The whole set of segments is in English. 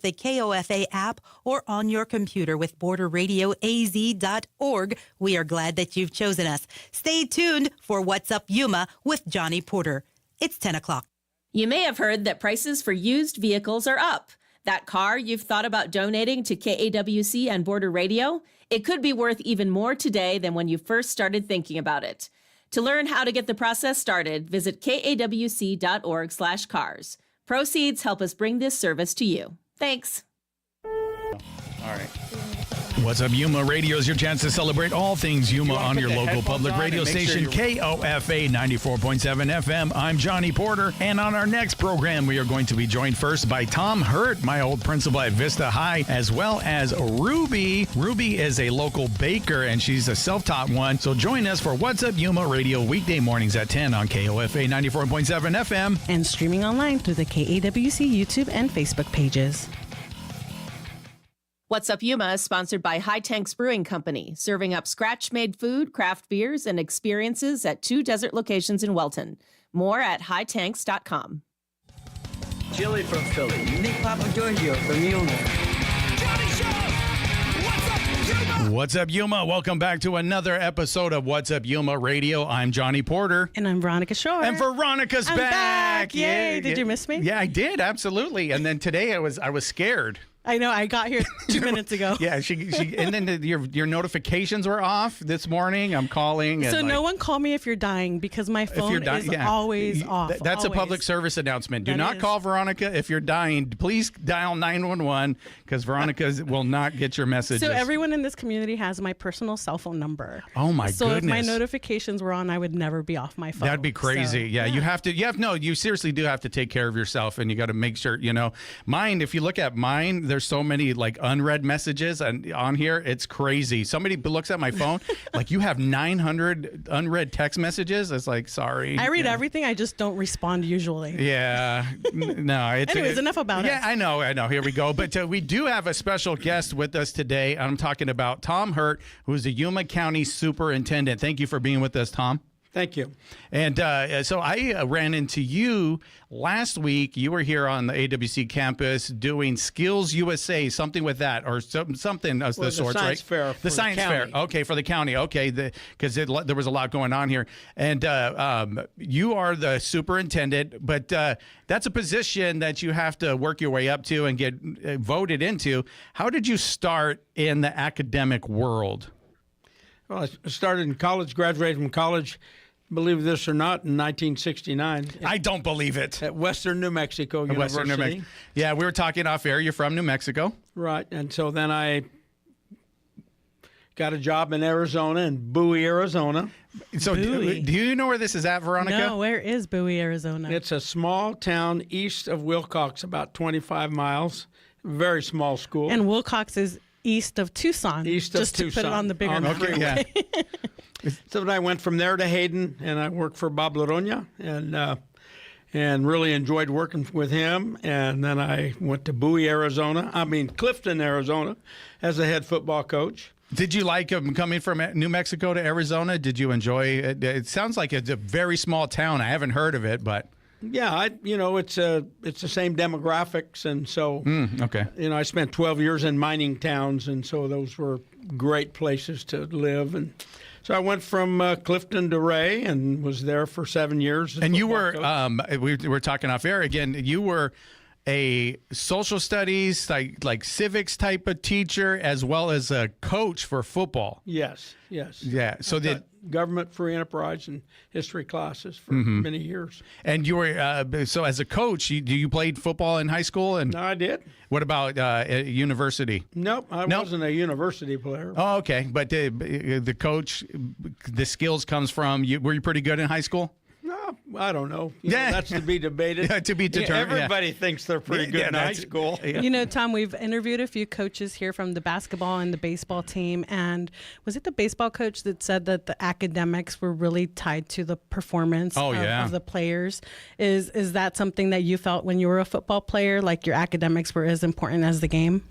the KOFA app or on your computer with borderradioaz.org. We are glad that you've chosen us. Stay tuned for What's Up Yuma with Johnny Porter. It's 10 o'clock. You may have heard that prices for used vehicles are up. That car you've thought about donating to KAWC and Border Radio, it could be worth even more today than when you first started thinking about it. To learn how to get the process started, visit kawc.org/cars. Proceeds help us bring this service to you. Thanks. All right. What's Up Yuma Radio is your chance to celebrate all things Yuma on your local public radio station, KOFA 94.7 FM. I'm Johnny Porter, and on our next program, we are going to be joined first by Tom Hurt, my old principal at Vista High, as well as Ruby. Ruby is a local baker, and she's a self-taught one. So join us for What's Up Yuma Radio weekday mornings at 10 on KOFA 94.7 FM. And streaming online through the KAWC YouTube and Facebook pages. What's Up Yuma is sponsored by High Tanks Brewing Company, serving up scratch-made food, craft beers, and experiences at 2 desert locations in Welton. More at hightanks.com. Chili from Philly. Nick Papa Giorgio from Yuma. Johnny Show! What's Up Yuma? What's Up Yuma? Welcome back to another episode of What's Up Yuma Radio. I'm Johnny Porter. And I'm Veronica Shore. And Veronica's I'm back. Yay. Yeah, Did you miss me? Yeah, I did. Absolutely. And then today I was scared. I know. I got here 2 minutes ago. Yeah, she and then your notifications were off this morning. I'm calling. And so no one call me if you're dying because my phone is always off. That's always. A public service announcement. Do That not is. call Veronica if you're dying. Please dial 911 because Veronica will not get your messages. So everyone in this community has my personal cell phone number. Oh my so goodness. if my notifications were on, I would never be off my phone. That'd be crazy. So, yeah, you have to. You seriously do have to take care of yourself, and you got to make sure. Mine. If you look at mine, there's so many unread messages and on here. It's crazy. Somebody looks at my phone, like you have 900 unread text messages. It's like, sorry. I read everything. I just don't respond usually. Yeah. No. Anyways, enough about it. Yeah, I know. Here we go. But we do have a special guest with us today. I'm talking about Tom Hurt, who's the Yuma County Superintendent. Thank you for being with us, Tom. Thank you. And so I ran into you last week. You were here on the AWC campus doing Skills USA, something with that, or something of the sorts, right? Fair the science fair. Okay, for the county. Okay, because there was a lot going on here. And you are the superintendent, but that's a position that you have to work your way up to and get voted into. How did you start in the academic world? Well, I started in college, graduated from college, believe this or not, in 1969. I don't believe it. At Western New Mexico University. Western New Mexico. Yeah, we were talking off air. You're from New Mexico. Right. And so then I got a job in Arizona, in Bowie, Arizona. So do you know where this is at, Veronica? No, where is Bowie, Arizona? It's a small town east of Wilcox, about 25 miles. Very small school. And Wilcox is east of Tucson. East of just Tucson. To put it on the bigger map. Okay, yeah. So then I went from there to Hayden, and I worked for Bob Laronia, and really enjoyed working with him. And then I went to Clifton, Arizona, as a head football coach. Did you like coming from New Mexico to Arizona? Did you enjoy it? It sounds like it's a very small town. I haven't heard of it, but yeah, it's the same demographics, and so okay. I spent 12 years in mining towns, and so those were great places to live. And so I went from Clifton to Ray and was there for 7 years. And you were we were talking off air again. You were a social studies, like civics type of teacher, as well as a coach for football. Yes. Yeah. So government, free enterprise, and history classes for many years. And you were so as a coach, you played football in high school, and No, I did. What about university? Nope, I wasn't a university player. Oh, okay. But the coach, the skills comes from you. Were you pretty good in high school? No, I don't know. That's to be debated. Yeah, to be determined. Everybody thinks they're pretty good in high school. Yeah. Tom, we've interviewed a few coaches here from the basketball and the baseball team. And was it the baseball coach that said that the academics were really tied to the performance of the players? Is that something that you felt when you were a football player, like your academics were as important as the game?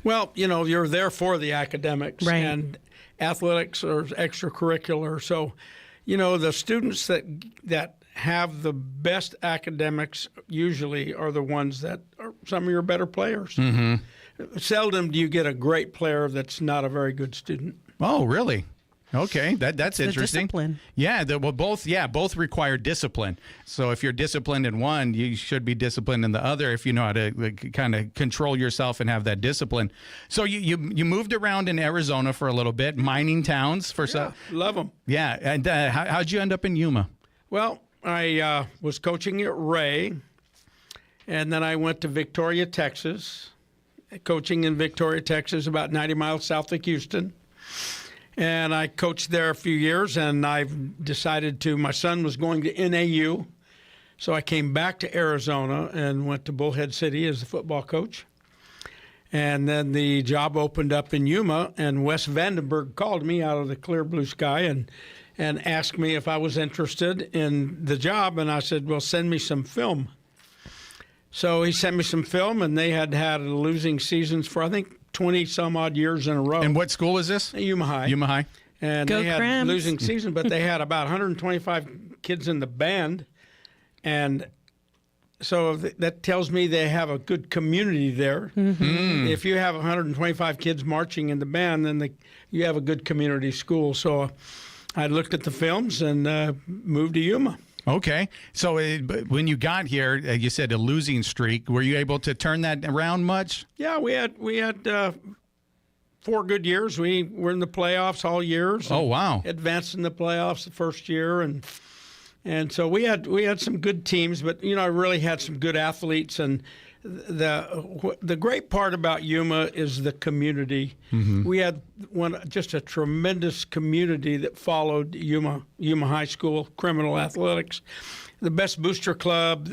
Well, you're there for the academics, right. And athletics are extracurricular. So, the students that have the best academics usually are the ones that are some of your better players. Seldom do you get a great player that's not a very good student. Oh, really? Okay, that's the interesting. discipline. Yeah, both require discipline. So if you're disciplined in one, you should be disciplined in the other if you know how to kind of control yourself and have that discipline. So you moved around in Arizona for a little bit, mining towns for some. Love them. Yeah, and how'd you end up in Yuma? Well, I was coaching at Ray, and then I went to Victoria, Texas, coaching in Victoria, Texas, about 90 miles south of Houston. And I coached there a few years, and I've decided my son was going to NAU, so I came back to Arizona and went to Bullhead City as a football coach. And then the job opened up in Yuma, and Wes Vandenberg called me out of the clear blue sky and asked me if I was interested in the job, and I said, well, send me some film. So he sent me some film, and they had losing seasons for, I think, 20-some-odd years in a row. And what school is this? Yuma High. Yuma High. And Go they had Cramps. losing season, but they had about 125 kids in the band. And so that tells me they have a good community there. If you have 125 kids marching in the band, then you have a good community school. So I looked at the films and moved to Yuma. Okay. So when you got here, you said a losing streak. Were you able to turn that around much? Yeah, we had 4 good years. We were in the playoffs all years. Oh, wow. Advanced in the playoffs the first year, and so we had some good teams, but I really had some good athletes. And the great part about Yuma is the community. We had just a tremendous community that followed Yuma High School criminal athletics, the best booster club.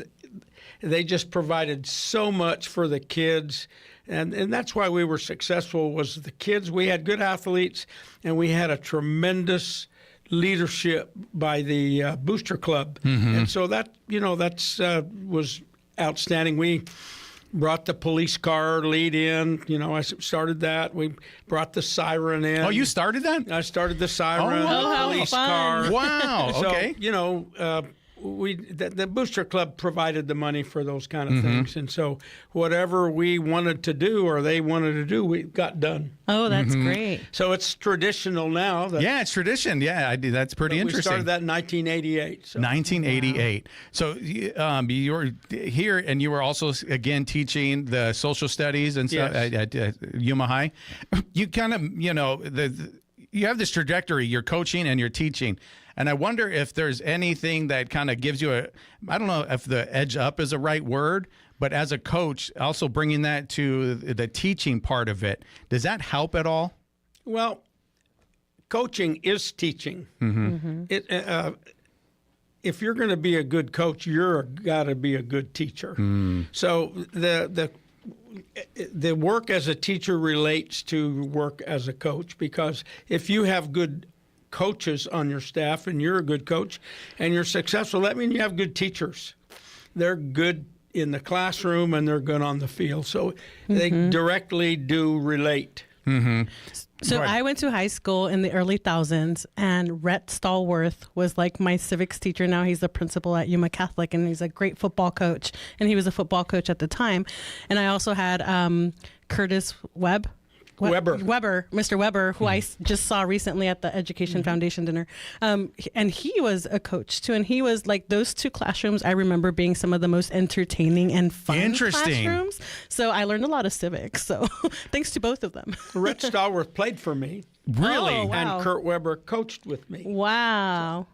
They just provided so much for the kids, and that's why we were successful. Was the kids? We had good athletes, and we had a tremendous leadership by the booster club, and so that was outstanding. We brought the police car lead in. I started that. We brought the siren in. Oh, you started that? I started the siren, how the police fun. car. Wow. Okay. So, the booster club provided the money for those kind of things, and so whatever we wanted to do or they wanted to do, we got done. Oh, that's great. So it's traditional now. Yeah, it's tradition. Yeah, that's pretty interesting. We started that in 1988. So. 1988. Wow. So you were here, and you were also again teaching the social studies and stuff at Yuma High. You kind of, you have this trajectory. You're coaching and you're teaching. And I wonder if there's anything that kind of gives you I don't know if the edge up is the right word, but as a coach, also bringing that to the teaching part of it, does that help at all? Well, coaching is teaching. If you're going to be a good coach, you're got to be a good teacher. So the work as a teacher relates to work as a coach, because if you have good coaches on your staff and you're a good coach and you're successful, that means you have good teachers. They're good in the classroom and they're good on the field. So they directly do relate. So I went to high school in the early 2000s, and Rhett Stallworth was like my civics teacher. Now he's the principal at Yuma Catholic, and he's a great football coach. And he was a football coach at the time. And I also had Curtis Weber, Mr. Weber, who I just saw recently at the Education Foundation dinner. And he was a coach too. And he was like, those two classrooms I remember being some of the most entertaining and fun classrooms. So I learned a lot of civics. So thanks to both of them. Rhett Stallworth played for me. Really? Oh, wow. And Kurt Weber coached with me. Wow.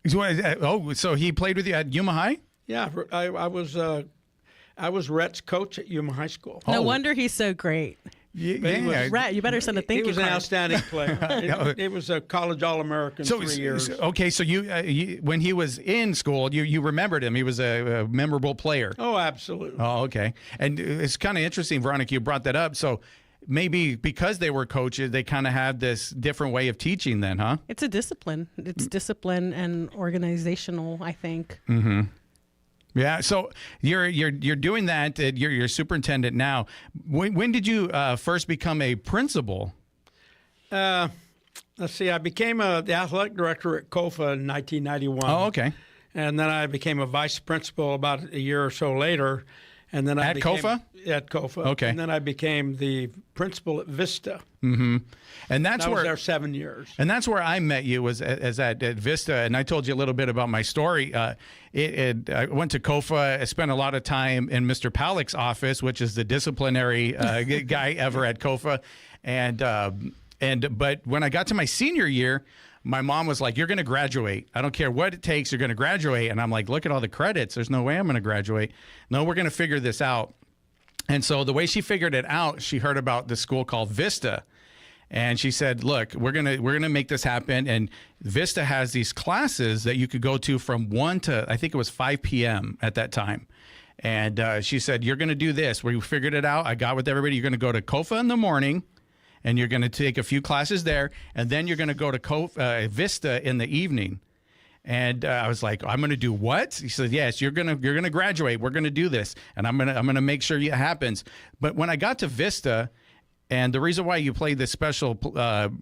So he played with you at Yuma High? Yeah, I was Rhett's coach at Yuma High School. No wonder he's so great. Yeah. Right, you better send a thank you He was card. an outstanding player. It was a college All-American 3 years. So you when he was in school, you remembered him. He was a memorable player. Oh, absolutely. Oh, okay. And it's kind of interesting, Veronica, you brought that up. So maybe because they were coaches, they kind of had this different way of teaching then, huh? It's a discipline. It's discipline and organizational, I think. Yeah, so you're doing that. You're superintendent now. When did you first become a principal? Let's see. I became the athletic director at COFA in 1991. Oh, okay. and then I became a vice principal about a year or so later. And then at COFA? At COFA. Okay. And then I became the principal at Vista. Mm-hmm. And that's where I was where there 7 years. And that's where I met you, was as at Vista. And I told you a little bit about my story. I went to COFA. I spent a lot of time in Mr. Palak's office, which is the disciplinary guy ever at COFA. But when I got to my senior year, my mom was like, "You're going to graduate. I don't care what it takes. You're going to graduate." And I'm like, "Look at all the credits. There's no way I'm going to graduate. No, we're going to figure this out." And so the way she figured it out, she heard about this school called Vista. And she said, "Look, we're gonna make this happen. And Vista has these classes that you could go to from 1 to, I think it was 5 p.m. at that time." And she said, "You're gonna do this. We figured it out. I got with everybody. You're gonna go to COFA in the morning, and you're gonna take a few classes there, and then you're gonna go to Vista in the evening." And I was like, "I'm going to do what?" He said, "Yes, you're going to graduate. We're going to do this, and I'm going to make sure it happens." But when I got to Vista, and the reason why you played this special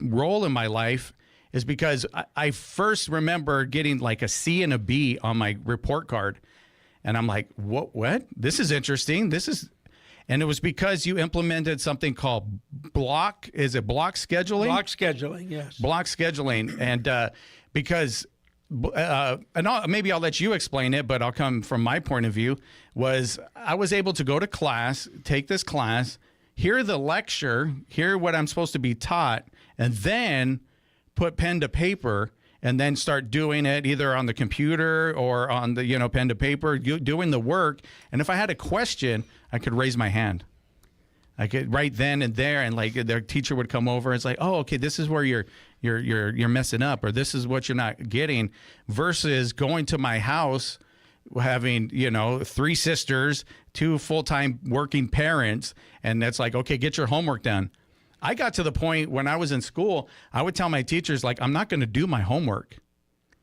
role in my life is because I first remember getting like a C and a B on my report card, and I'm like, "What? This is interesting. And it was because you implemented something called block scheduling? Block scheduling, yes. Block scheduling, and because. Maybe I'll let you explain it, but I'll come from my point of view. Was I was able to go to class, take this class, hear the lecture, hear what I'm supposed to be taught, and then put pen to paper and then start doing it either on the computer or on the pen to paper, doing the work. And if I had a question, I could raise my hand. I could right then and there, and like their teacher would come over and it's like, "Oh, okay, this is where you're messing up, or this is what you're not getting," versus going to my house, having 3 sisters, 2 full-time working parents, and it's like, "Okay, get your homework done." I got to the point when I was in school, I would tell my teachers, like, "I'm not going to do my homework."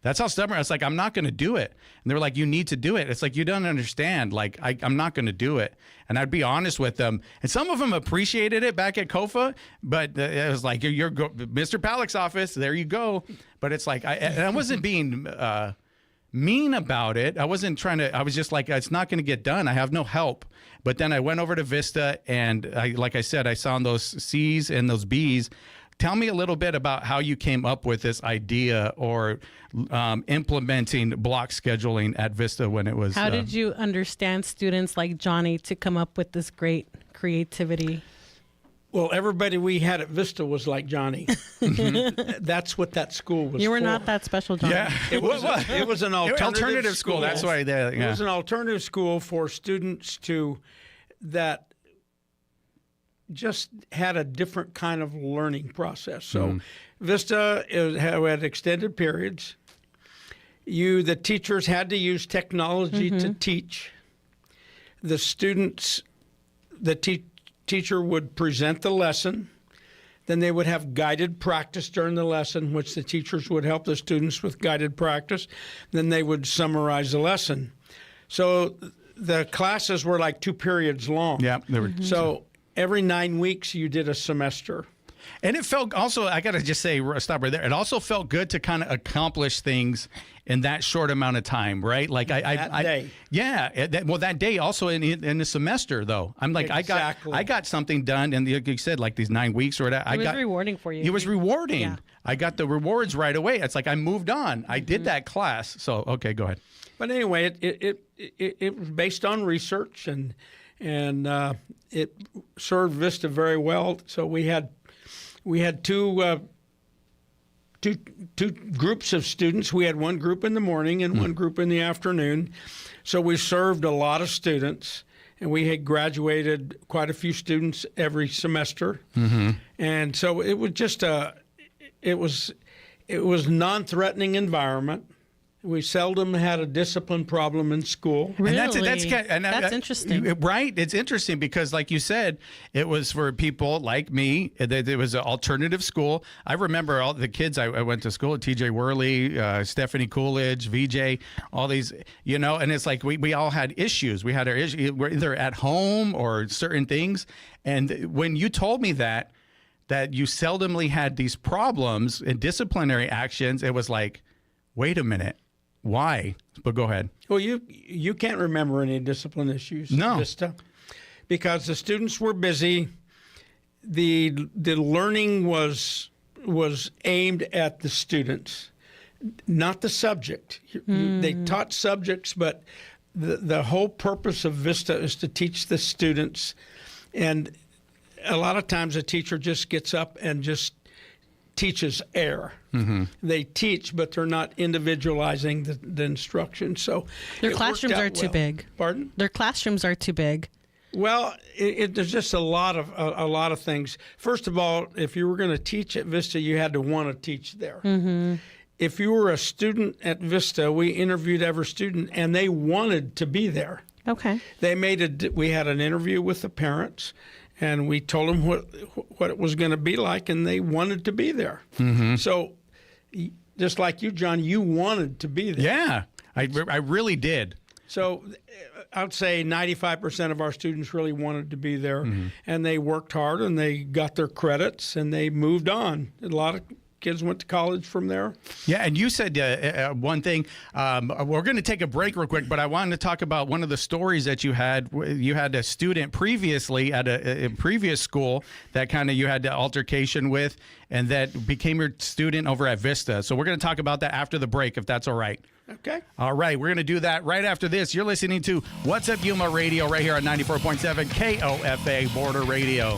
That's how stubborn I was. Like, "I'm not going to do it." And they were like, "You need to do it." It's like, "You don't understand. Like, I'm not going to do it." And I'd be honest with them. And some of them appreciated it back at COFA, but it was like, you're Mr. Palak's office, there you go. But it's like, I wasn't being mean about it. I wasn't trying to, I was just like, it's not going to get done. I have no help. But then I went over to Vista, and like I said, I saw those C's and those B's. Tell me a little bit about how you came up with this idea or implementing block scheduling at Vista when it was. How did you understand students like Johnny to come up with this great creativity? Well, everybody we had at Vista was like Johnny. That's what that school was. You were for. Not that special, Johnny. Yeah, it was an alternative school. That's why it was an alternative school for students that just had a different kind of learning process. So Vista had extended periods. The teachers had to use technology to teach. The students, teacher would present the lesson. Then they would have guided practice during the lesson, which the teachers would help the students with guided practice. Then they would summarize the lesson. So the classes were like 2 periods long. Yeah, they were. So every 9 weeks you did a semester. And it felt also, I got to just say, stop right there. It also felt good to kind of accomplish things in that short amount of time, right? Like that day. Yeah. That day also in the semester, though. I'm like, exactly. I got something done. And like you said, like these 9 weeks or whatever. It was rewarding for you. It was rewarding. Yeah. I got the rewards right away. It's like I moved on. I did that class. So, okay, go ahead. But anyway, it was based on research and it served Vista very well. So we had two groups of students. We had one group in the morning and one group in the afternoon. So we served a lot of students, and we had graduated quite a few students every semester. And so it was just it was non-threatening environment. We seldom had a discipline problem in school. Really? And that's interesting. Right? It's interesting because, like you said, it was for people like me. It was an alternative school. I remember all the kids I went to school, T.J. Worley, Stephanie Coolidge, VJ, all these, and it's like we all had issues. We had our issues. We're either at home or certain things. And when you told me that you seldomly had these problems and disciplinary actions, it was like, wait a minute. Why? But go ahead. Well, you can't remember any discipline issues No. at Vista because the students were busy. The learning was aimed at the students, not the subject. They taught subjects, but the whole purpose of Vista is to teach the students. And a lot of times a teacher just gets up and just teaches air. They teach, but they're not individualizing the instruction. So Their classrooms are too big. Pardon? Their classrooms are too big. Well, there's just a lot of things. First of all, if you were going to teach at Vista, you had to want to teach there. If you were a student at Vista, we interviewed every student, and they wanted to be there. Okay. We had an interview with the parents, and we told them what it was going to be like, and they wanted to be there. So, just like you, John, you wanted to be there. Yeah, I really did. So I'd say 95% of our students really wanted to be there, and they worked hard, and they got their credits, and they moved on. A lot of kids went to college from there. Yeah, and you said one thing. We're going to take a break real quick, but I wanted to talk about one of the stories that you had. You had a student previously at a previous school that kind of you had the altercation with, and that became your student over at Vista. So we're going to talk about that after the break, if that's all right. Okay. All right, we're going to do that right after this. You're listening to What's Up Yuma Radio right here on 94.7 KOFA Border Radio.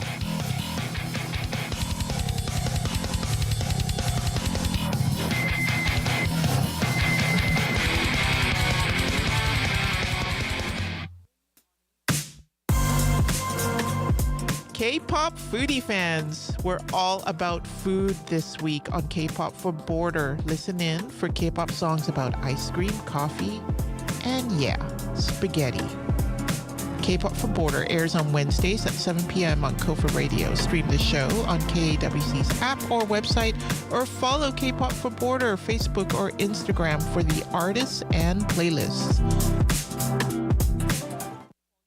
K-pop foodie fans, we're all about food this week on K-pop for Border. Listen in for K-pop songs about ice cream, coffee, and spaghetti. K-pop for Border airs on Wednesdays at 7 p.m. on Kofa Radio. Stream the show on KAWC's app or website, or follow K-pop for Border Facebook or Instagram for the artists and playlists.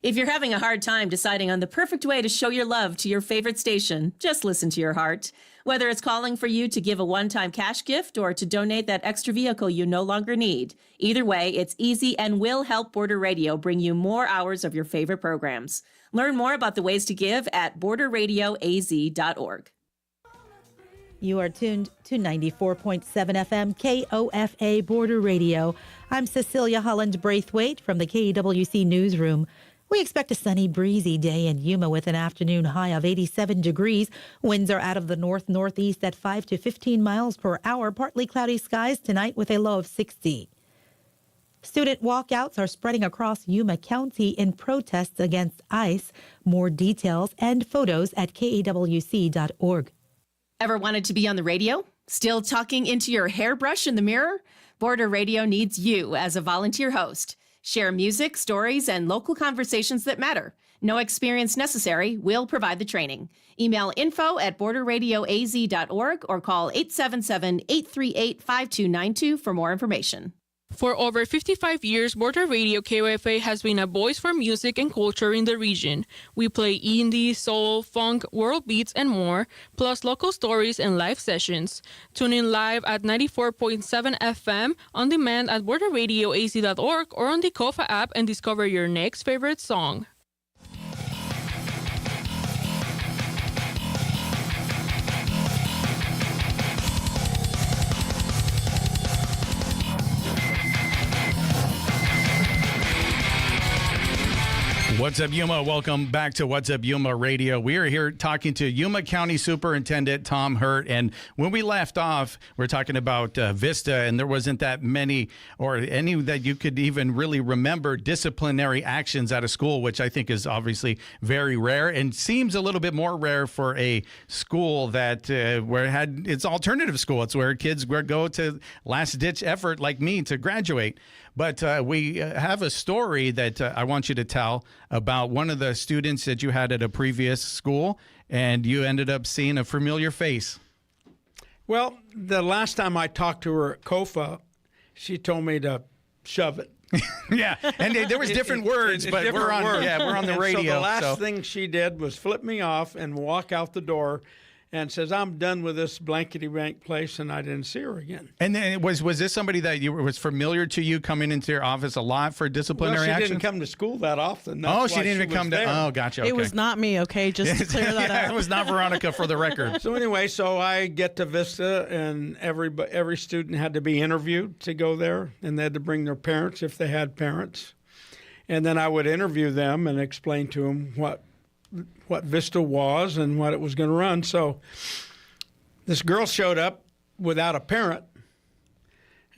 If you're having a hard time deciding on the perfect way to show your love to your favorite station, just listen to your heart. Whether it's calling for you to give a one-time cash gift or to donate that extra vehicle you no longer need, either way, it's easy and will help Border Radio bring you more hours of your favorite programs. Learn more about the ways to give at borderradioaz.org. You are tuned to 94.7 FM KOFA Border Radio. I'm Cecilia Holland-Braithwaite from the KWC Newsroom. We expect a sunny, breezy day in Yuma with an afternoon high of 87 degrees. Winds are out of the north-northeast at 5 to 15 miles per hour. Partly cloudy skies tonight with a low of 60. Student walkouts are spreading across Yuma County in protests against ICE. More details and photos at KAWC.org. Ever wanted to be on the radio? Still talking into your hairbrush in the mirror? Border Radio needs you as a volunteer host. Share music, stories, and local conversations that matter. No experience necessary. We'll provide the training. Email info@borderradioaz.org or call 877-838-5292 for more information. For over 55 years, Border Radio KOFA has been a voice for music and culture in the region. We play indie, soul, funk, world beats, and more, plus local stories and live sessions. Tune in live at 94.7 FM, on demand at borderradioaz.org or on the KOFA app and discover your next favorite song. What's up, Yuma? Welcome back to What's Up Yuma Radio. We are here talking to Yuma County Superintendent Tom Hurt. And when we left off, we're talking about Vista, and there wasn't that many or any that you could even really remember disciplinary actions at a school, which I think is obviously very rare and seems a little bit more rare for a school that where it had its alternative school. It's where kids go to last ditch effort like me to graduate. But we have a story that I want you to tell about one of the students that you had at a previous school, and you ended up seeing a familiar face. Well, the last time I talked to her at KOFA, she told me to shove it. Yeah, and there was different words, but different we're on words. We're on the radio. So the last thing she did was flip me off and walk out the door. and says, I'm done with this blankety-blank place, and I didn't see her again. And then was this somebody that was familiar to you, coming into your office a lot for disciplinary She actions? didn't come to school that often. She didn't even come to. Oh, gotcha. Okay. It was not me, okay? Just to clear that up. It was not Veronica, for the record. So anyway, I get to Vista, and every student had to be interviewed to go there, and they had to bring their parents if they had parents. And then I would interview them and explain to them what Vista was and what it was going to run. So this girl showed up without a parent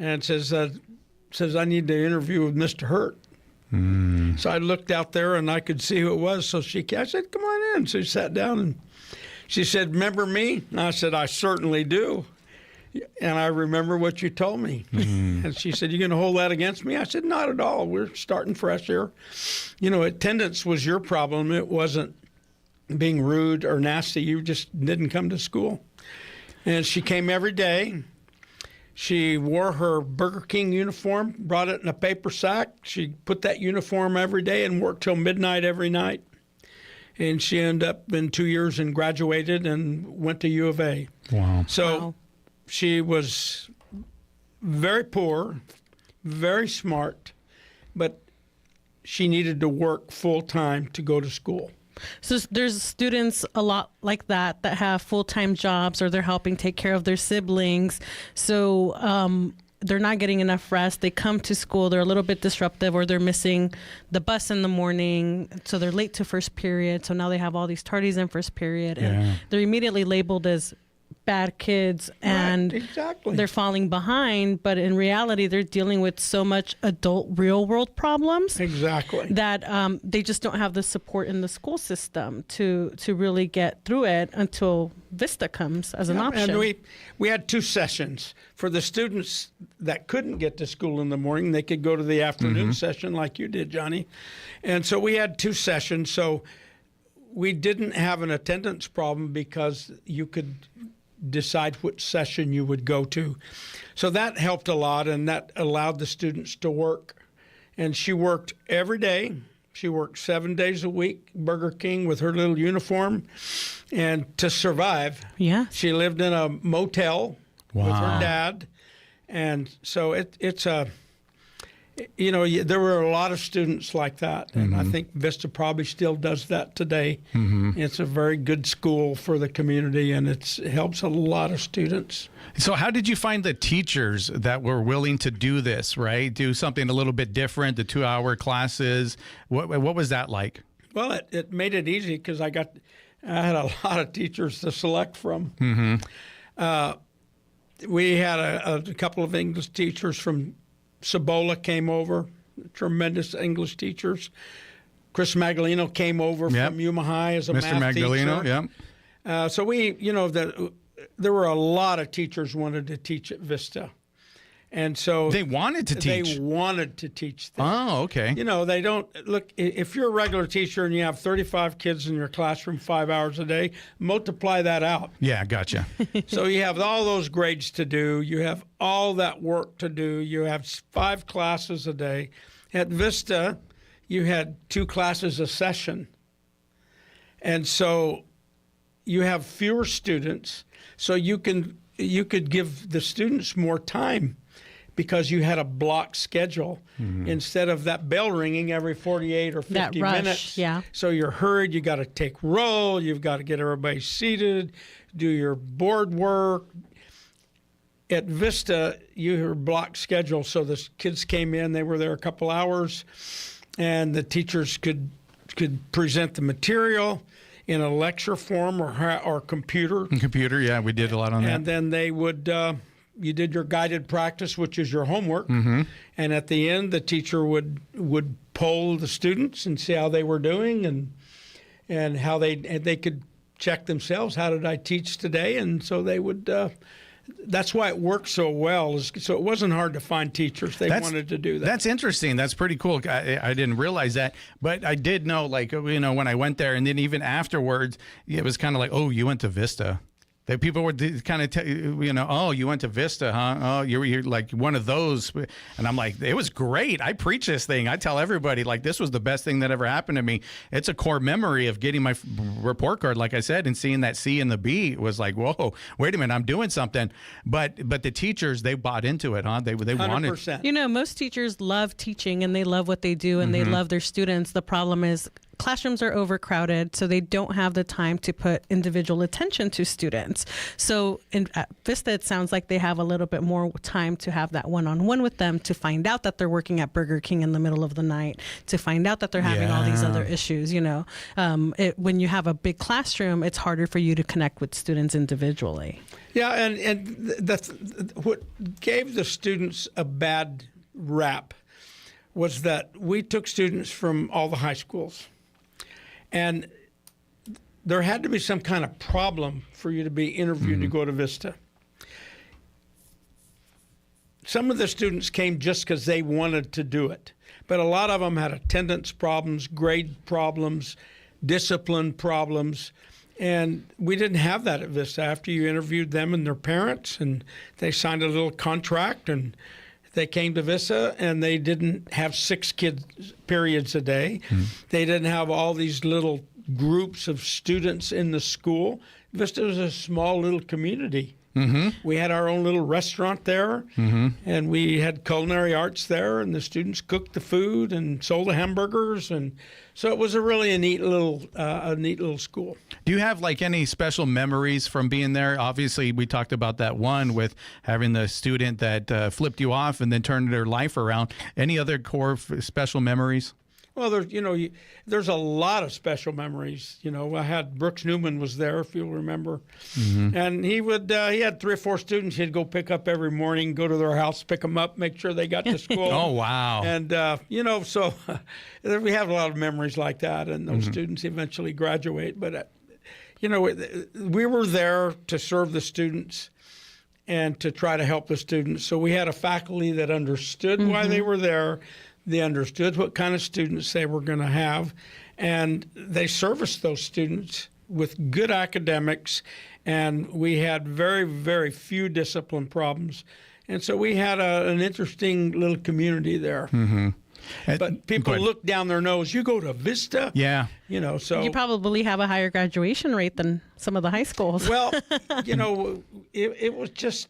and says, I need to interview with Mr. Hurt. So I looked out there and I could see who it was. So I said, come on in. So she sat down and she said, remember me? And I said, I certainly do. And I remember what you told me. And she said, you going to hold that against me? I said, not at all. We're starting fresh here. Attendance was your problem. It wasn't being rude or nasty. You just didn't come to school. And she came every day. She wore her Burger King uniform, brought it in a paper sack. She put that uniform every day and worked till midnight every night. And she ended up in 2 years and graduated and went to U of A. Wow. So she was very poor, very smart, but she needed to work full time to go to school. So there's students a lot like that have full-time jobs, or they're helping take care of their siblings. So they're not getting enough rest. They come to school, they're a little bit disruptive, or they're missing the bus in the morning. So they're late to first period. So now they have all these tardies in first period. And they're immediately labeled as bad kids, and they're falling behind, but in reality they're dealing with so much adult real world problems that they just don't have the support in the school system to really get through it until Vista comes as an option. And we had 2 sessions for the students that couldn't get to school in the morning. They could go to the afternoon session like you did, Johnny. And so we had 2 sessions. So we didn't have an attendance problem because you could decide which session you would go to. So that helped a lot, and that allowed the students to work. And she worked every day. She worked 7 days a week, Burger King, with her little uniform. And to survive, she lived in a motel with her dad. And so it's a... there were a lot of students like that, and I think Vista probably still does that today. It's a very good school for the community, and it helps a lot of students. So how did you find the teachers that were willing to do this, right? Do something a little bit different, the 2-hour classes? What was that like? Well, it made it easy because I had a lot of teachers to select from. We had a couple of English teachers from Cibola came over, tremendous English teachers. Chris Magalino came over from Yuma High as a Mr. math Magalino, teacher. So there were a lot of teachers wanted to teach at Vista. And so they wanted to teach. They wanted to teach them. Oh, okay. They don't look. If you're a regular teacher and you have 35 kids in your classroom 5 hours a day, multiply that out. Yeah, gotcha. So you have all those grades to do. You have all that work to do. You have 5 classes a day. At Vista, you had 2 classes a session, and so you have fewer students. So you could give the students more time, because you had a block schedule instead of that bell ringing every 48 or 50 minutes. So you're hurried. You got to take roll. You've got to get everybody seated, do your board work. At Vista, you were block schedule. So the kids came in. They were there a couple hours, and the teachers could present the material in a lecture form or computer. Computer, yeah, we did a lot on that. And then they would... you did your guided practice, which is your homework, and at the end, the teacher would poll the students and see how they were doing, and how they could check themselves. How did I teach today? And so they would. That's why it worked so well. So it wasn't hard to find teachers. They wanted to do that. That's interesting. That's pretty cool. I didn't realize that, but I did know, when I went there, and then even afterwards, it was kind of like, oh, you went to Vista. That people would kind of, oh, you went to Vista, huh? Oh, you're like one of those. And I'm like, it was great. I preach this thing. I tell everybody, like, this was the best thing that ever happened to me. It's a core memory of getting my report card, like I said, and seeing that C and the B was like, whoa, wait a minute, I'm doing something. But the teachers, they bought into it, huh? They 100%. wanted. Most teachers love teaching and they love what they do and they love their students. The problem is classrooms are overcrowded, so they don't have the time to put individual attention to students. So at Vista, it sounds like they have a little bit more time to have that one-on-one with them, to find out that they're working at Burger King in the middle of the night, to find out that they're having all these other issues. When you have a big classroom, it's harder for you to connect with students individually. Yeah, and what gave the students a bad rap was that we took students from all the high schools. And there had to be some kind of problem for you to be interviewed to go to Vista. Some of the students came just because they wanted to do it. But a lot of them had attendance problems, grade problems, discipline problems. And we didn't have that at Vista. After you interviewed them and their parents, and they signed a little contract, and they came to Vista, and they didn't have 6 kids periods a day. They didn't have all these little groups of students in the school. Vista was a small little community. We had our own little restaurant there, and we had culinary arts there, and the students cooked the food and sold the hamburgers, and so it was a neat little school. Do you have like any special memories from being there? Obviously, we talked about that one with having the student that flipped you off and then turned their life around. Any other core special memories? Well, there's a lot of special memories. I had Brooks Newman was there, if you'll remember, and he had 3 or 4 students he'd go pick up every morning, go to their house, pick them up, make sure they got to school. Oh, wow! And so we have a lot of memories like that, and those students eventually graduate. But we were there to serve the students and to try to help the students. So we had a faculty that understood why they were there. They understood what kind of students they were going to have, and they serviced those students with good academics, and we had very, very few discipline problems. And so we had an interesting little community there. But people look down their nose. You go to Vista? Yeah. So you probably have a higher graduation rate than some of the high schools. Well, it was just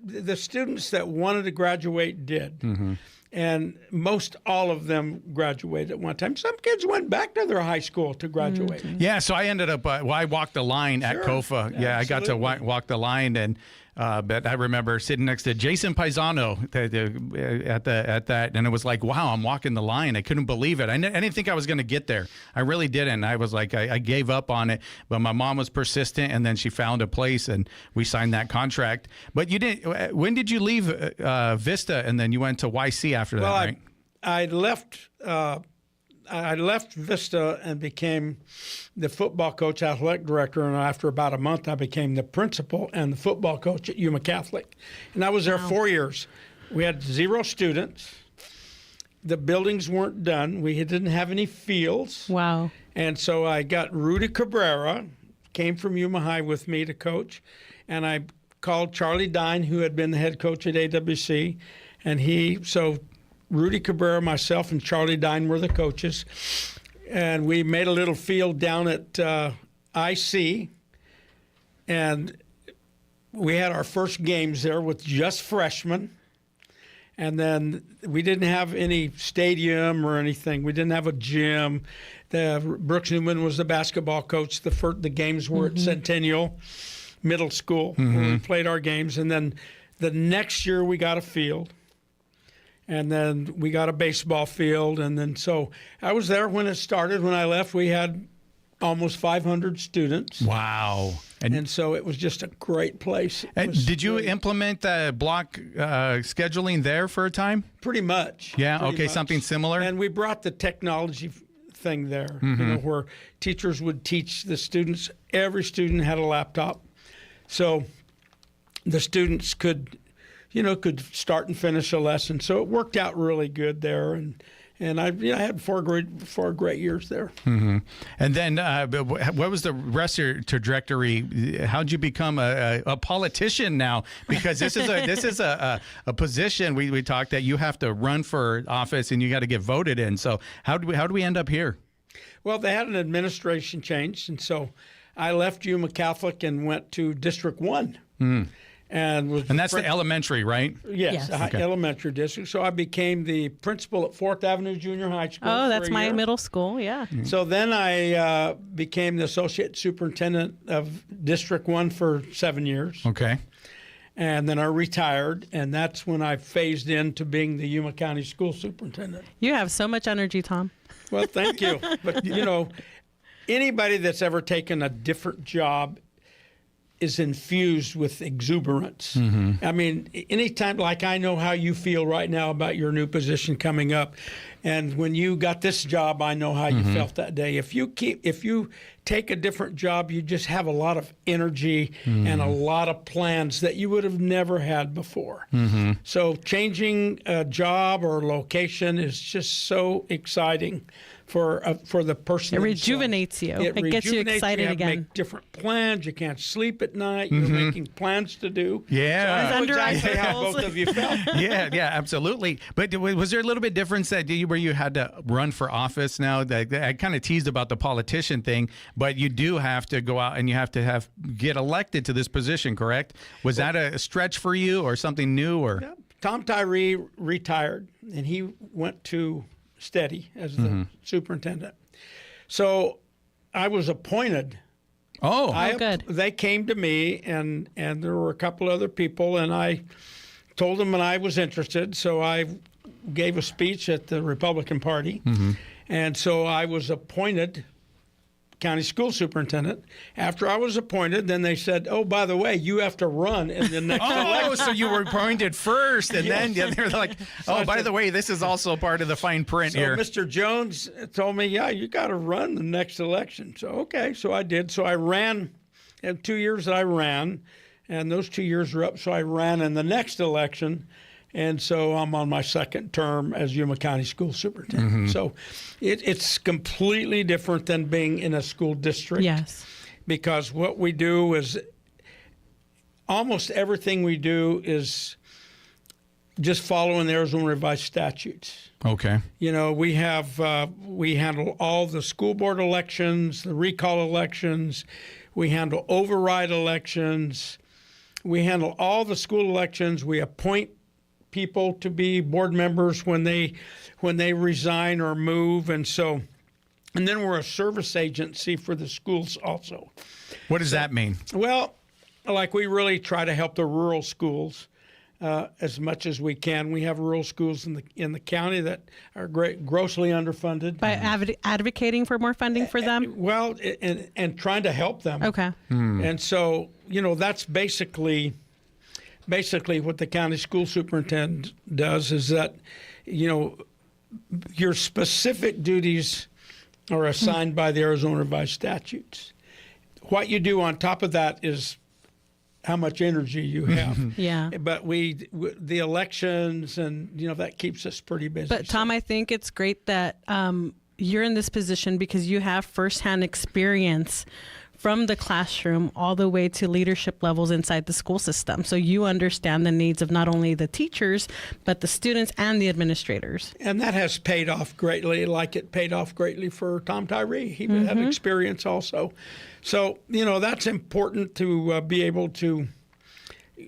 the students that wanted to graduate did. And most all of them graduated at one time. Some kids went back to their high school to graduate. Yeah, so I ended up, I walked the line at COFA. Yeah, I got to walk the line, and but I remember sitting next to Jason Paisano at that, and it was like, wow, I'm walking the line. I couldn't believe it. I didn't think I was going to get there. I really didn't. I was like, I gave up on it, but my mom was persistent, and then she found a place, and we signed that contract. But you didn't. When did you leave Vista, and then you went to YC after that? Well, right? I left Vista and became the football coach, athletic director, and after about a month, I became the principal and the football coach at Yuma Catholic. And I was there 4 years. We had 0 students. The buildings weren't done. We didn't have any fields. Wow. And so I got Rudy Cabrera, came from Yuma High with me to coach, and I called Charlie Dine, who had been the head coach at AWC, and so Rudy Cabrera, myself, and Charlie Dine were the coaches. And we made a little field down at IC. And we had our first games there with just freshmen. And then we didn't have any stadium or anything. We didn't have a gym. Brooks Newman was the basketball coach. The games were at Centennial Middle School, where we played our games. And then the next year we got a field. And then we got a baseball field. And then so I was there when it started. When I left, we had almost 500 students. Wow. And so it was just a great place. Did you implement the block scheduling there for a time? Pretty much. Yeah, pretty okay, much. Something similar? And we brought the technology thing there, where teachers would teach the students. Every student had a laptop. So the students could start and finish a lesson. So it worked out really good there. I had four great years there. Mm-hmm. And then what was the rest of your trajectory? How'd you become a politician now? Because this is a position we talked that you have to run for office and you got to get voted in. So how do we end up here? Well, they had an administration change, and so I left Yuma Catholic and went to District 1. Mm. And that's the elementary, right? Yes. Okay. Elementary district. So I became the principal at 4th Avenue Junior High School. Oh, that's my middle school, yeah. Mm-hmm. So then I became the associate superintendent of District 1 for 7 years. Okay. And then I retired, and that's when I phased into being the Yuma County School Superintendent. You have so much energy, Tom. Well, thank you. But, anybody that's ever taken a different job is infused with exuberance. Mm-hmm. I mean, anytime, like I know how you feel right now about your new position coming up. And when you got this job, I know how you felt that day. If you take a different job, you just have a lot of energy and a lot of plans that you would have never had before. Mm-hmm. So changing a job or location is just so exciting for the person. It rejuvenates you. It gets you excited you again. Make different plans. You can't sleep at night. You're making plans to do. Yeah. So I know exactly how both of you felt. Yeah, absolutely. But was there a little bit difference where you had to run for office now? I kind of teased about the politician thing, but you do have to go out and you have to get elected to this position, correct? Was that a stretch for you or something new? Or yeah. Tom Tyree retired, and he went to Steady as the superintendent. So I was appointed. Good. They came to me, and there were a couple other people, and I told them that I was interested. So I gave a speech at the Republican Party, and so I was appointed county school superintendent. After I was appointed, then they said, "Oh, by the way, you have to run in the next election." Oh, so you were appointed first, and then they're like, "Oh, by the way, this is also part of the fine print here." Mr. Jones told me, "Yeah, you got to run the next election." So okay, so I did. So I ran. In 2 years that I ran, and those 2 years were up. So I ran in the next election. And so I'm on my second term as Yuma County School Superintendent. So it's completely different than being in a school district. Yes. Because what we do is almost everything we do is just following the Arizona Revised Statutes. Okay. We handle all the school board elections, the recall elections. We handle override elections. We handle all the school elections. We appoint people to be board members when they resign or move, and then we're a service agency for the schools also. What does that mean? Well, like we really try to help the rural schools as much as we can. We have rural schools in the county that are grossly underfunded. By advocating for more funding for them? Well, and trying to help them. Okay. And so that's basically what the county school superintendent does is that, your specific duties are assigned by the Arizona Revised Statutes. What you do on top of that is how much energy you have. Yeah. But the elections and, that keeps us pretty busy. But Tom, I think it's great that you're in this position because you have firsthand experience from the classroom all the way to leadership levels inside the school system. So you understand the needs of not only the teachers, but the students and the administrators. And that has paid off greatly, like it paid off greatly for Tom Tyree. He had experience also. So, that's important to be able to,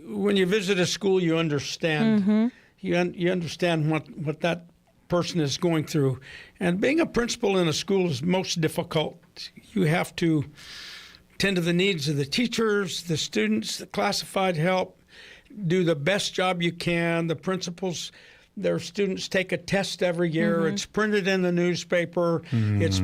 when you visit a school, you understand. You understand what that person is going through. And being a principal in a school is most difficult. You have to tend to the needs of the teachers, the students, the classified help, do the best job you can. The principals, their students take a test every year. It's printed in the newspaper. It's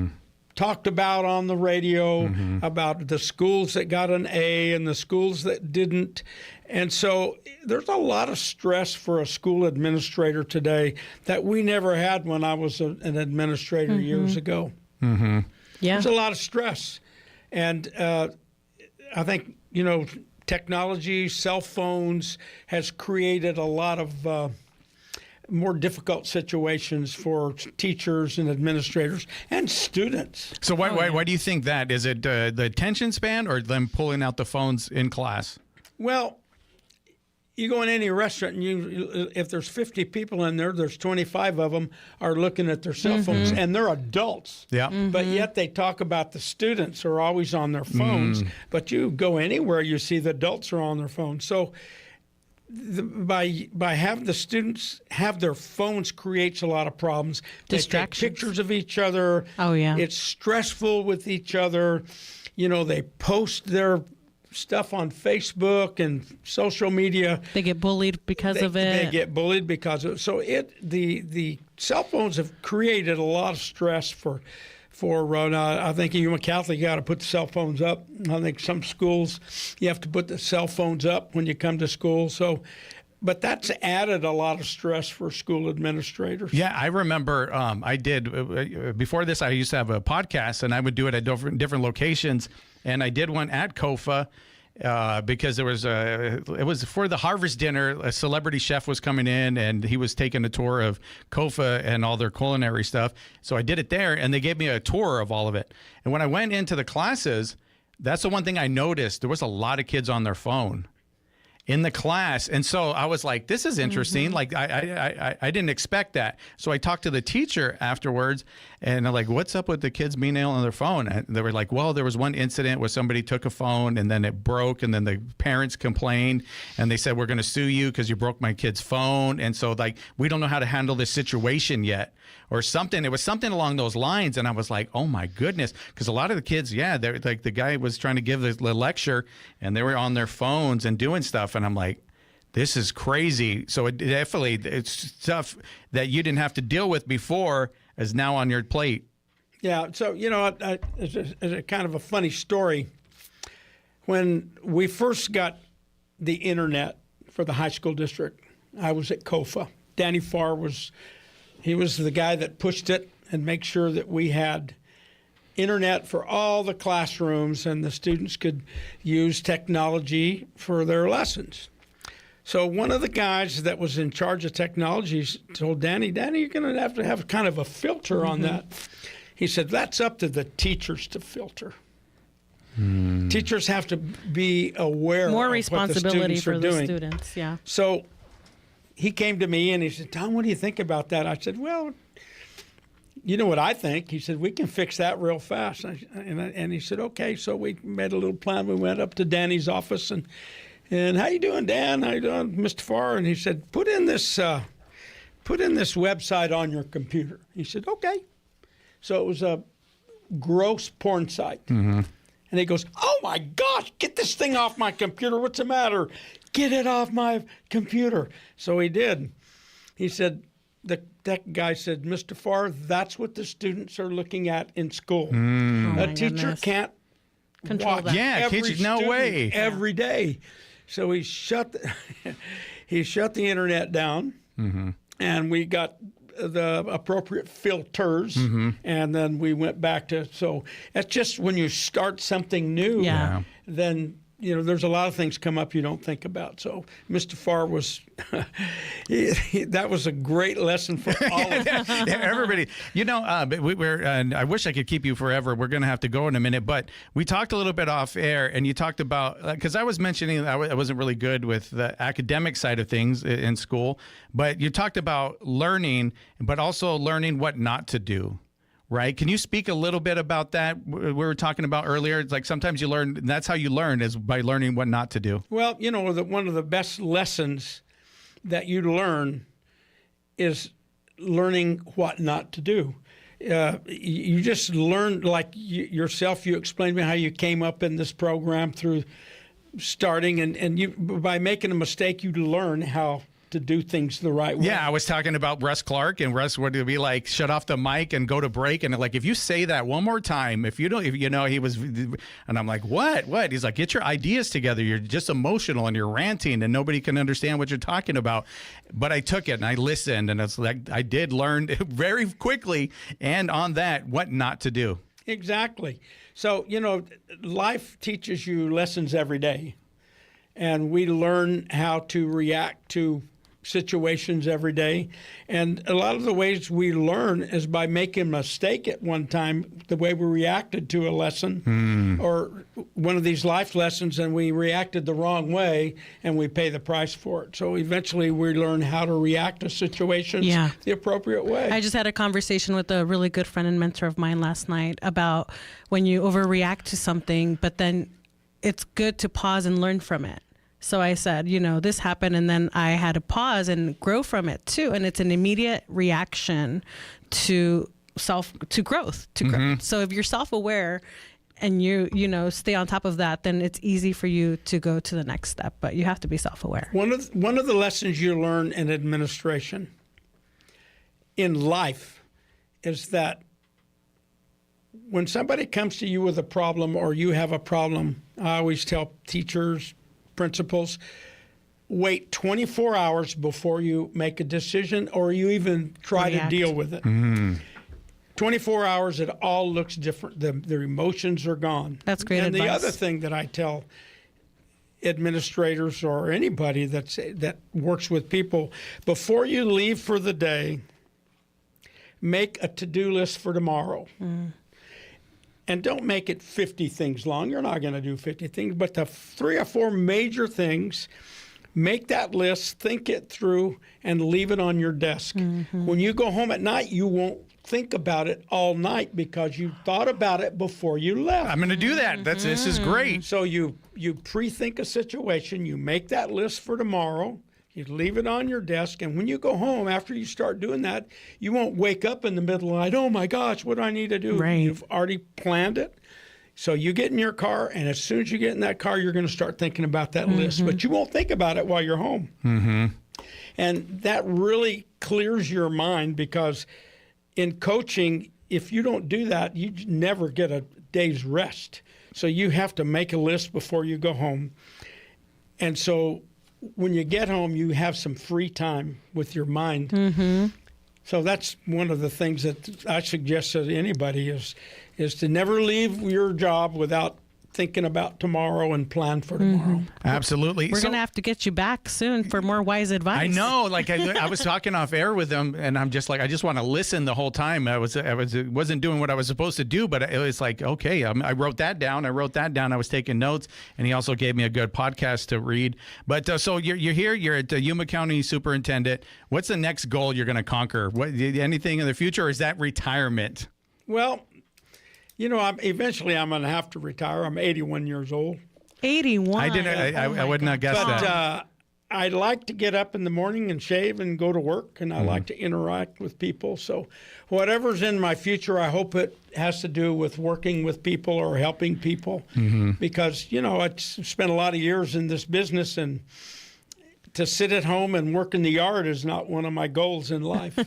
talked about on the radio about the schools that got an A and the schools that didn't. And so there's a lot of stress for a school administrator today that we never had when I was an administrator years ago. Yeah. There's a lot of stress. And I think, technology, cell phones has created a lot of more difficult situations for teachers and administrators and students. So why do you think that? Is it the attention span or them pulling out the phones in class? Well, you go in any restaurant, and if there's 50 people in there, there's 25 of them are looking at their cell phones, and they're adults. Yeah. But yet they talk about the students who are always on their phones. But you go anywhere, you see the adults are on their phones. So by having the students have their phones creates a lot of problems. They take pictures of each other. Oh, yeah. It's stressful with each other. You know, they post their stuff on Facebook and social media. They get bullied because of it. They get bullied because of it. So the cell phones have created a lot of stress for I think in Yuma Catholic, you got to put the cell phones up. I think some schools, you have to put the cell phones up when you come to school. So, but that's added a lot of stress for school administrators. Yeah, I remember I did, before this, I used to have a podcast, and I would do it at different locations. And I did one at COFA because it was for the Harvest Dinner. A celebrity chef was coming in, and he was taking a tour of COFA and all their culinary stuff. So I did it there, and they gave me a tour of all of it. And when I went into the classes, that's the one thing I noticed. There was a lot of kids on their phone in the class. And so I was like, this is interesting. Like, I didn't expect that. So I talked to the teacher afterwards, and I'm like, what's up with the kids being on their phone? And they were like, well, there was one incident where somebody took a phone and then it broke, and then the parents complained, and they said, we're going to sue you because you broke my kid's phone. And so, like, we don't know how to handle this situation yet, or something. It was something along those lines. And I was like, oh my goodness. Because a lot of the kids, they're like, the guy was trying to give the lecture, and they were on their phones and doing stuff. And I'm like, this is crazy. So it's stuff that you didn't have to deal with before is now on your plate. Yeah. So, it's a kind of a funny story. When we first got the internet for the high school district, I was at COFA. Danny Farr was the guy that pushed it and make sure that we had internet for all the classrooms and the students could use technology for their lessons. So one of the guys that was in charge of technology told Danny, you're going to have kind of a filter on that. He said, that's up to the teachers to filter. Teachers have to be aware more of responsibility what the students for are the doing. students. Yeah. So he came to me and he said, Tom, what do you think about that? I said, well, you know what I think? He said, we can fix that real fast. And he said, okay. So we made a little plan. We went up to Danny's office and how you doing, Dan? How you doing, Mr. Farr? And he said, put in this website on your computer. He said, okay. So it was a gross porn site. And he goes, oh my gosh, get this thing off my computer. What's the matter? Get it off my computer. So he did. He said, the tech guy said, Mr. Farr, that's what the students are looking at in school. A teacher can't control that. Yeah, every no way. Every day. So he shut the internet down, and we got the appropriate filters, and then we went back to. So that's just when you start something new, then there's a lot of things come up you don't think about. So Mr. Farr was, that was a great lesson for all of us. Everybody. I wish I could keep you forever. We're going to have to go in a minute, but we talked a little bit off air, and you talked about, because I was mentioning I wasn't really good with the academic side of things in school, but you talked about learning, but also learning what not to do. Right? Can you speak a little bit about that? We were talking about earlier. It's like sometimes you learn, and that's how you learn, is by learning what not to do. Well, one of the best lessons that you learn is learning what not to do. You just learn, like yourself, you explained to me how you came up in this program through starting, and you, by making a mistake, you learn how to do things the right way. Yeah, I was talking about Russ Clark, and Russ would be like, shut off the mic and go to break. And like, if you say that one more time, he was, and I'm like, what? He's like, get your ideas together. You're just emotional and you're ranting and nobody can understand what you're talking about. But I took it and I listened, and it's like, I did learn very quickly, and on that, what not to do. Exactly. So, life teaches you lessons every day, and we learn how to react to situations every day. And a lot of the ways we learn is by making a mistake at one time, the way we reacted to a lesson or one of these life lessons, and we reacted the wrong way and we pay the price for it. So eventually we learn how to react to situations the appropriate way. I just had a conversation with a really good friend and mentor of mine last night about when you overreact to something, but then it's good to pause and learn from it. So I said, this happened, and then I had to pause and grow from it too. And it's an immediate reaction to growth. So if you're self-aware and you stay on top of that, then it's easy for you to go to the next step. But you have to be self-aware. One of the lessons you learn in administration, in life, is that when somebody comes to you with a problem or you have a problem, I always tell teachers, principals, wait 24 hours before you make a decision or you even try to deal with it. 24 hours, it all looks different. The emotions are gone. That's great advice. And the other thing that I tell administrators or anybody that works with people, before you leave for the day, make a to-do list for tomorrow. And don't make it 50 things long. You're not going to do 50 things, but the 3 or 4 major things, make that list, think it through, and leave it on your desk. When you go home at night, you won't think about it all night because you thought about it before you left. I'm going to do that. This is great. So you pre-think a situation, you make that list for tomorrow, you leave it on your desk, and when you go home, after you start doing that, you won't wake up in the middle of the night, oh my gosh, what do I need to do? Right. You've already planned it. So you get in your car, and as soon as you get in that car, you're going to start thinking about that list. But you won't think about it while you're home. And that really clears your mind, because in coaching, if you don't do that, you never get a day's rest. So you have to make a list before you go home. And so when you get home, you have some free time with your mind. So that's one of the things that I suggest to anybody is to never leave your job without thinking about tomorrow and plan for tomorrow. Absolutely. We're going to have to get you back soon for more wise advice. I know. Like I was talking off air with him, and I'm just like, I just want to listen the whole time. I wasn't doing what I was supposed to do, but it was like, okay, I wrote that down. I was taking notes, and he also gave me a good podcast to read. But so you're here. You're at the Yuma County Superintendent. What's the next goal you're going to conquer? Anything in the future, or is that retirement? Well, eventually I'm going to have to retire. I'm 81 years old. 81. I would not guess that. But I like to get up in the morning and shave and go to work, and I like to interact with people. So whatever's in my future, I hope it has to do with working with people or helping people. Because, I spent a lot of years in this business, and to sit at home and work in the yard is not one of my goals in life.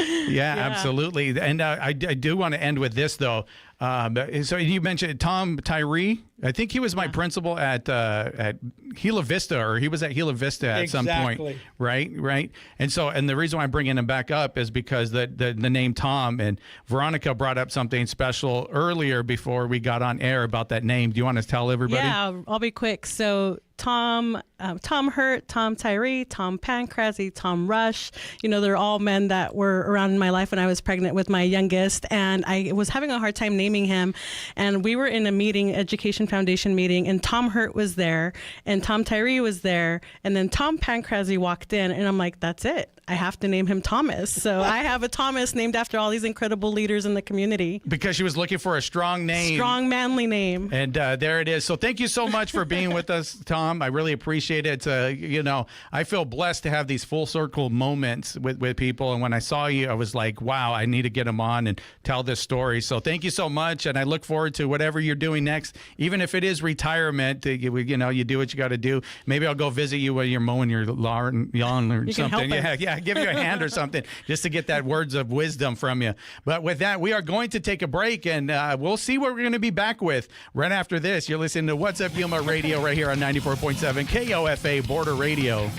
Yeah, absolutely. And I do want to end with this, though. So you mentioned Tom Tyree. I think he was my principal at Gila Vista, or he was at Gila Vista at some point. Right. And the reason why I'm bringing him back up is because the name Tom, and Veronica brought up something special earlier before we got on air about that name. Do you want to tell everybody? Yeah, I'll be quick. So Tom Hurt, Tom Tyree, Tom Pancrazy, Tom Rush. They're all men that were around in my life when I was pregnant with my youngest, and I was having a hard time naming him. And we were in a meeting, Education Foundation meeting, and Tom Hurt was there, and Tom Tyree was there, and then Tom Pancrazy walked in, and I'm like, that's it. I have to name him Thomas. So I have a Thomas named after all these incredible leaders in the community. Because she was looking for a strong name. Strong, manly name. And there it is. So thank you so much for being with us, Tom. I really appreciate it. I feel blessed to have these full circle moments with people. And when I saw you, I was like, wow, I need to get him on and tell this story. So thank you so much. And I look forward to whatever you're doing next. Even if it is retirement, you do what you got to do. Maybe I'll go visit you when you're mowing your lawn or something. Yeah, give you a hand or something just to get that words of wisdom from you. But with that, we are going to take a break, and we'll see what we're going to be back with right after this. You're listening to What's Up Yuma Radio right here on 94.7 KOFA Border Radio.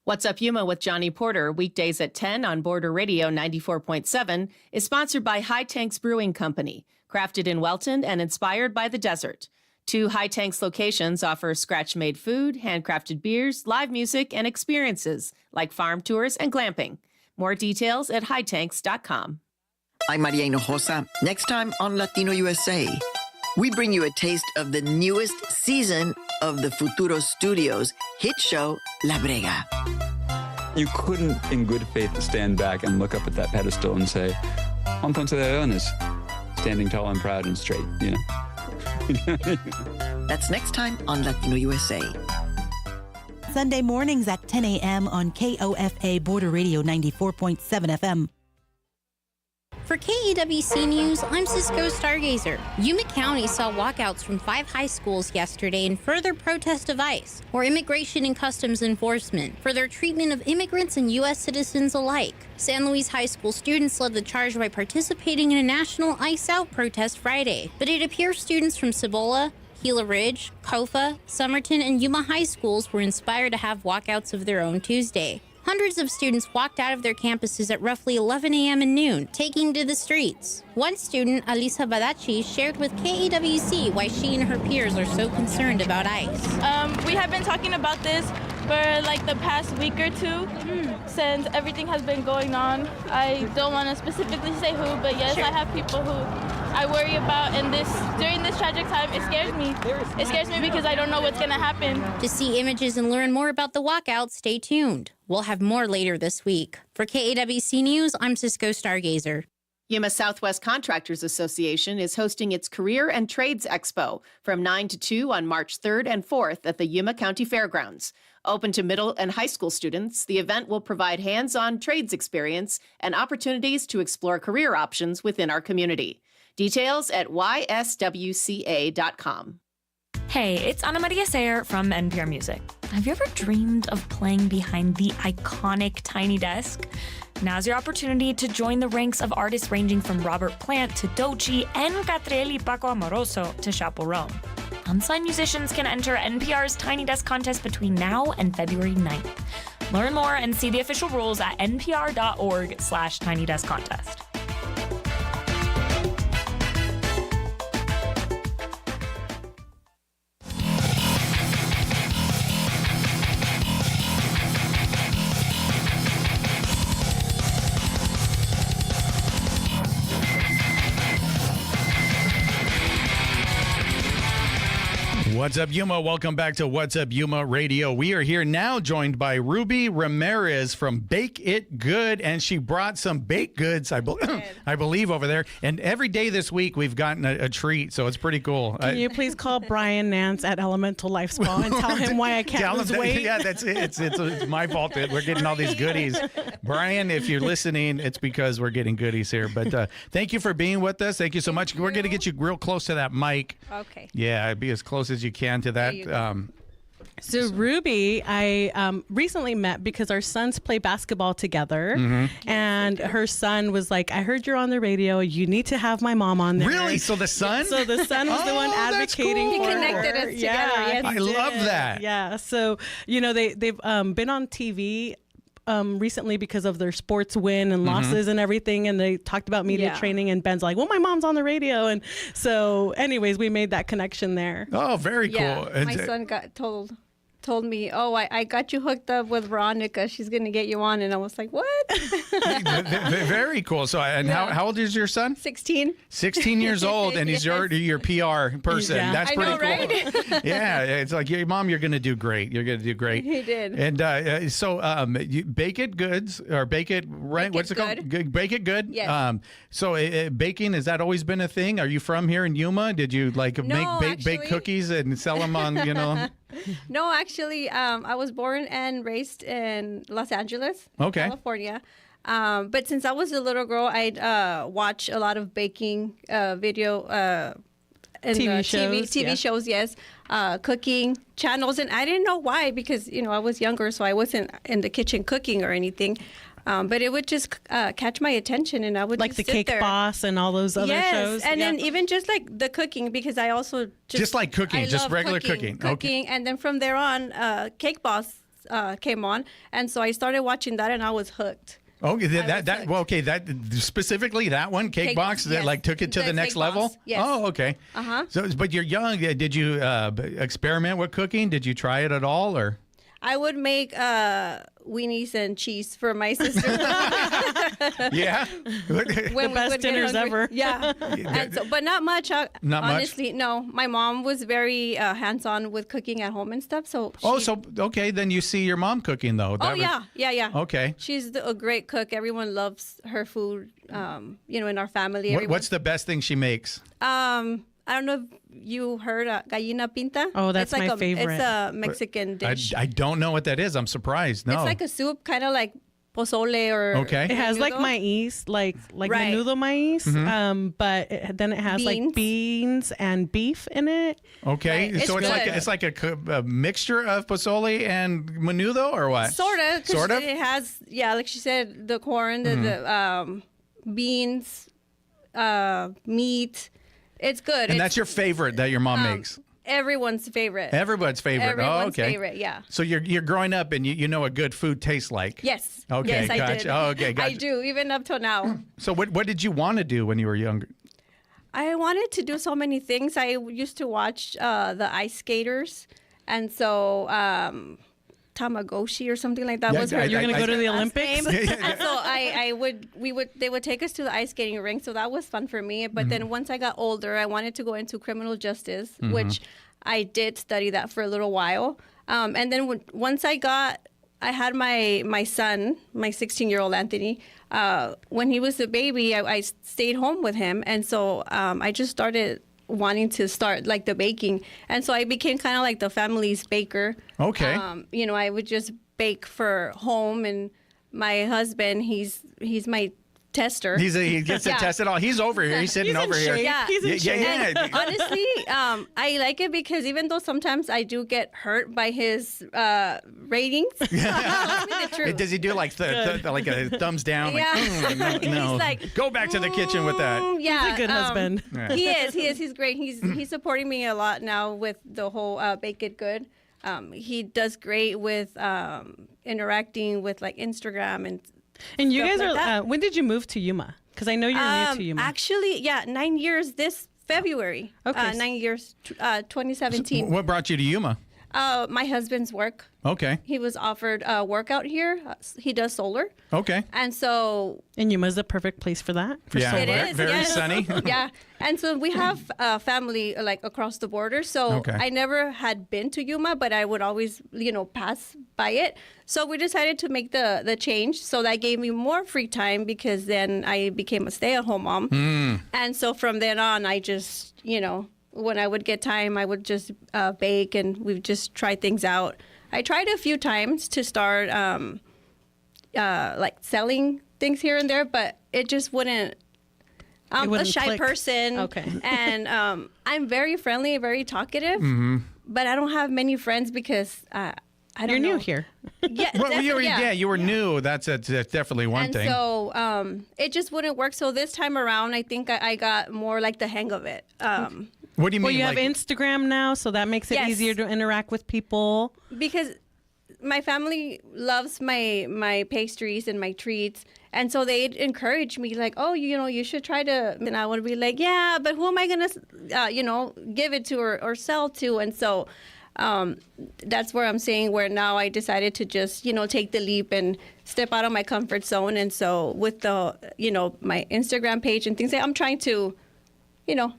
What's Up Yuma with Johnny Porter, weekdays at 10 on Border Radio 94.7, is sponsored by High Tanks Brewing Company, crafted in Welton and inspired by the desert. 2 High Tanks locations offer scratch-made food, handcrafted beers, live music, and experiences like farm tours and glamping. More details at hightanks.com. I'm Maria Hinojosa. Next time on Latino USA, we bring you a taste of the newest season of the Futuro Studios hit show, La Brega. You couldn't, in good faith, stand back and look up at that pedestal and say, Un Ponce de Leon is standing tall and proud and straight, you know? That's next time on Latino USA. Sunday mornings at 10 a.m. on KOFA Border Radio 94.7 FM. For KEWC News, I'm Cisco Stargazer. Yuma County saw walkouts from 5 high schools yesterday in further protest of ICE, or Immigration and Customs Enforcement, for their treatment of immigrants and U.S. citizens alike. San Luis High School students led the charge by participating in a national ICE Out protest Friday, but it appears students from Cibola, Gila Ridge, Kofa, Somerton, and Yuma High Schools were inspired to have walkouts of their own Tuesday. Hundreds of students walked out of their campuses at roughly 11 a.m. and noon, taking to the streets. One student, Alisa Badachi, shared with KEWC why she and her peers are so concerned about ICE. We have been talking about this for like the past week or two, since everything has been going on. I don't want to specifically say who, but yes, I have people who I worry about, and during this tragic time, it scares me. It scares me because I don't know what's going to happen. To see images and learn more about the walkout, stay tuned. We'll have more later this week. For KAWC News, I'm Cisco Stargazer. Yuma Southwest Contractors Association is hosting its Career and Trades Expo from 9 to 2 on March 3rd and 4th at the Yuma County Fairgrounds. Open to middle and high school students, the event will provide hands-on trades experience and opportunities to explore career options within our community. Details at yswca.com. Hey, it's Ana Maria Sayer from NPR Music. Have you ever dreamed of playing behind the iconic Tiny Desk? Now's your opportunity to join the ranks of artists ranging from Robert Plant to Doechii and Catriel y Paco Amoroso to Chaperone. Unsigned musicians can enter NPR's Tiny Desk contest between now and February 9th. Learn more and see the official rules at npr.org/tinydeskcontest. What's up, Yuma? Welcome back to What's Up, Yuma Radio. We are here now joined by Ruby Ramirez from Bake It Good, and she brought some baked goods, I believe, over there. And every day this week, we've gotten a treat, so it's pretty cool. Can you please call Brian Nance at Elemental Life Spa and tell him why I can't lose weight? Yeah, that's it. It's my fault that we're getting all these goodies. Brian, if you're listening, it's because we're getting goodies here. But thank you for being with us. Thank you so much. We're going to get you real close to that mic. Okay. Yeah, be as close as you can to that. So Ruby, I recently met because our sons play basketball together, and her son was like, "I heard you're on the radio. You need to have my mom on there." Really? So the son? So the son was the one advocating He for connected her. us together. Yes, I love that. Yeah. So they've been on TV. Recently because of their sports win and losses and everything, and they talked about media training, and Ben's like, well, my mom's on the radio, and so anyways, we made that connection there. Oh, very cool. My son got told me, oh, I got you hooked up with Veronica. She's going to get you on. And I was like, what? Very cool. So, and how old is your son? 16. 16 years old, and he's already your PR person. Yeah. That's pretty I know, cool. right? Yeah, it's like, your mom, you're going to do great. You're going to do great. He did. And so Bake It Goods, or Bake It, right? What's it called? Bake It Good? Yes. So baking, has that always been a thing? Are you from here in Yuma? Did you bake cookies and sell them on, No, actually, I was born and raised in Los Angeles, California. But since I was a little girl, I'd watch a lot of baking video and TV shows, yes, cooking channels. And I didn't know why, because, I was younger, so I wasn't in the kitchen cooking or anything. But it would just catch my attention, and I would like just the sit Cake there. Boss and all those other shows. And then even just like the cooking, because I also just like cooking, I just love regular cooking. And then from there on, Cake Boss came on, and so I started watching that, and I was hooked. Okay, that specifically that one, Cake Box, that like took it to the next level. Yes. Oh, okay. So, but you're young. Did you experiment with cooking? Did you try it at all, or? I would make weenies and cheese for my sister. Yeah. The best dinners ever. Yeah. And so, but not much. Not honestly, no. My mom was very hands-on with cooking at home and stuff. So. Okay. Then you see your mom cooking though. Yeah. Okay. She's a great cook. Everyone loves her food. In our family. What's the best thing she makes? I don't know if you heard gallina pinta. Oh, that's like my favorite. It's a Mexican dish. I don't know what that is. I'm surprised. No. It's like a soup, kind of like pozole or. Okay. It has like maíz, like menudo maíz, but then it has like beans and beef in it. Okay, right. so it's like a mixture of pozole and menudo, or what? Sort of. Sort of. It has, like she said, the corn, the beans, meat. It's good. And that's your favorite that your mom makes? Everyone's favorite. Everyone's favorite. Everyone's okay. favorite, yeah. So you're growing up and you know what good food tastes like? Yes. Okay, yes, gotcha. I did. Oh, okay, gotcha. I do, even up till now. So what did you want to do when you were younger? I wanted to do so many things. I used to watch the ice skaters. And so... Tamagotchi or something like that was her. You're gonna go to the Olympics, and so they would take us to the ice skating rink. So that was fun for me. But then once I got older, I wanted to go into criminal justice, which I did study that for a little while. And then once I had my son, my 16-year-old Anthony. When he was a baby, I stayed home with him, and so I just started wanting to start like the baking, and so I became kind of like the family's baker. Okay. I would just bake for home, and my husband, he's my tester. He gets to test it all. He's over here. He's sitting over here. Yeah, he's in shape. And honestly, I like it because even though sometimes I do get hurt by his ratings, he tells me the truth. Does he do like like a thumbs down? Yeah. Like, no. He's like, go back to the kitchen with that. Yeah, he's a good husband. Yeah. He is. He's great. He's supporting me a lot now with the whole Bake It Good. He does great with interacting with like Instagram and you guys like are. When did you move to Yuma? Because I know you're new to Yuma. Actually, 9 years this February. Okay. 9 years, 2017. What brought you to Yuma? My husband's work. Okay. He was offered work out here. He does solar. Okay. And so... And Yuma's the perfect place for that? It is. Very yes. sunny. Yeah. And so we have family like across the border. So I never had been to Yuma, but I would always, pass by it. So we decided to make the change. So that gave me more free time because then I became a stay-at-home mom. And so from then on, I just, when I would get time, I would just bake, and we would just try things out. I tried a few times to start like selling things here and there, but it just wouldn't. I'm a shy person. Okay. And I'm very friendly, very talkative, but I don't have many friends because I don't You're know. new here. Yeah, Well, you were new. That's definitely one thing. And so it just wouldn't work. So this time around, I think I got more like the hang of it. What do you mean? Well, you have Instagram now, so that makes it easier to interact with people. Because my family loves my pastries and my treats. And so they'd encourage me like, oh, you should try to. And I would be like, yeah, but who am I going to, give it to or sell to? And so that's where I'm saying where now I decided to just, take the leap and step out of my comfort zone. And so with the, my Instagram page and things, I'm trying to,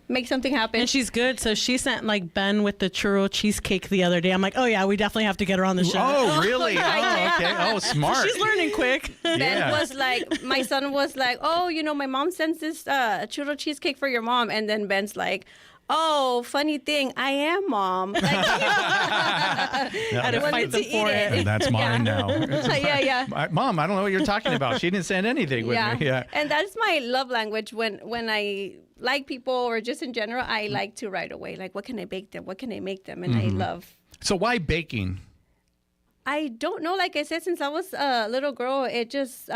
make something happen. And she's good. So she sent like Ben with the churro cheesecake the other day. I'm like, oh yeah, we definitely have to get her on the show. Oh, really? Oh, okay. Oh, smart. So she's learning quick. Ben was like, my son was like, oh, my mom sends this churro cheesecake for your mom. And then Ben's like, oh, funny thing, I am mom. Like, I had to fight them for it. And that's mine now. Yeah. Mom, I don't know what you're talking about. She didn't send anything with me. Yeah. And that's my love language. When I like people or just in general, I like to right away. Like, what can I bake them? What can I make them? And I love. So why baking? I don't know. Like I said, since I was a little girl, it just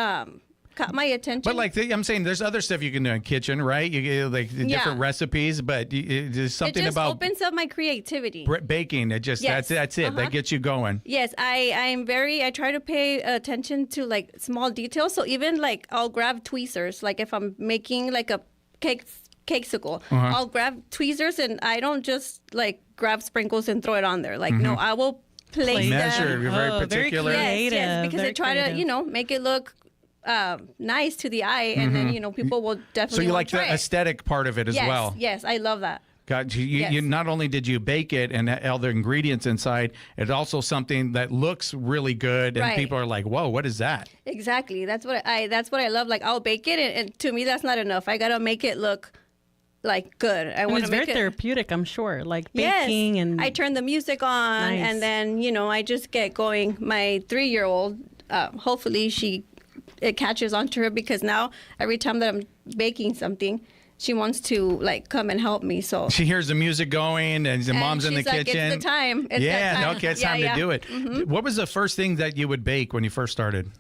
caught my attention. But like I'm saying, there's other stuff you can do in the kitchen, right? You get like different recipes, but there's something it just about opens up my creativity. Baking. It just that's it. That gets you going. Yes, I try to pay attention to like small details. So even like I'll grab tweezers. Like if I'm making like a cakesicle, I'll grab tweezers, and I don't just like grab sprinkles and throw it on there. Like no, I will place measure. them. You're very particular. Very creative. Yes, because I try to make it look nice to the eye, and then people will definitely. So you like the try it. aesthetic part of it as well. Yes, I love that. God, you not only did you bake it and all the ingredients inside, it's also something that looks really good, and people are like, "Whoa, what is that?" Exactly. That's what I love. Like I'll bake it, and to me, that's not enough. I gotta make it look like good. I want to make it very therapeutic, I'm sure. Like baking, and I turn the music on, and then I just get going. My 3-year-old, hopefully it catches on to her, because now every time that I'm baking something, she wants to like come and help me. So she hears the music going, and the mom's in the like, kitchen. It's the time. It's it's time to do it. What was the first thing that you would bake when you first started?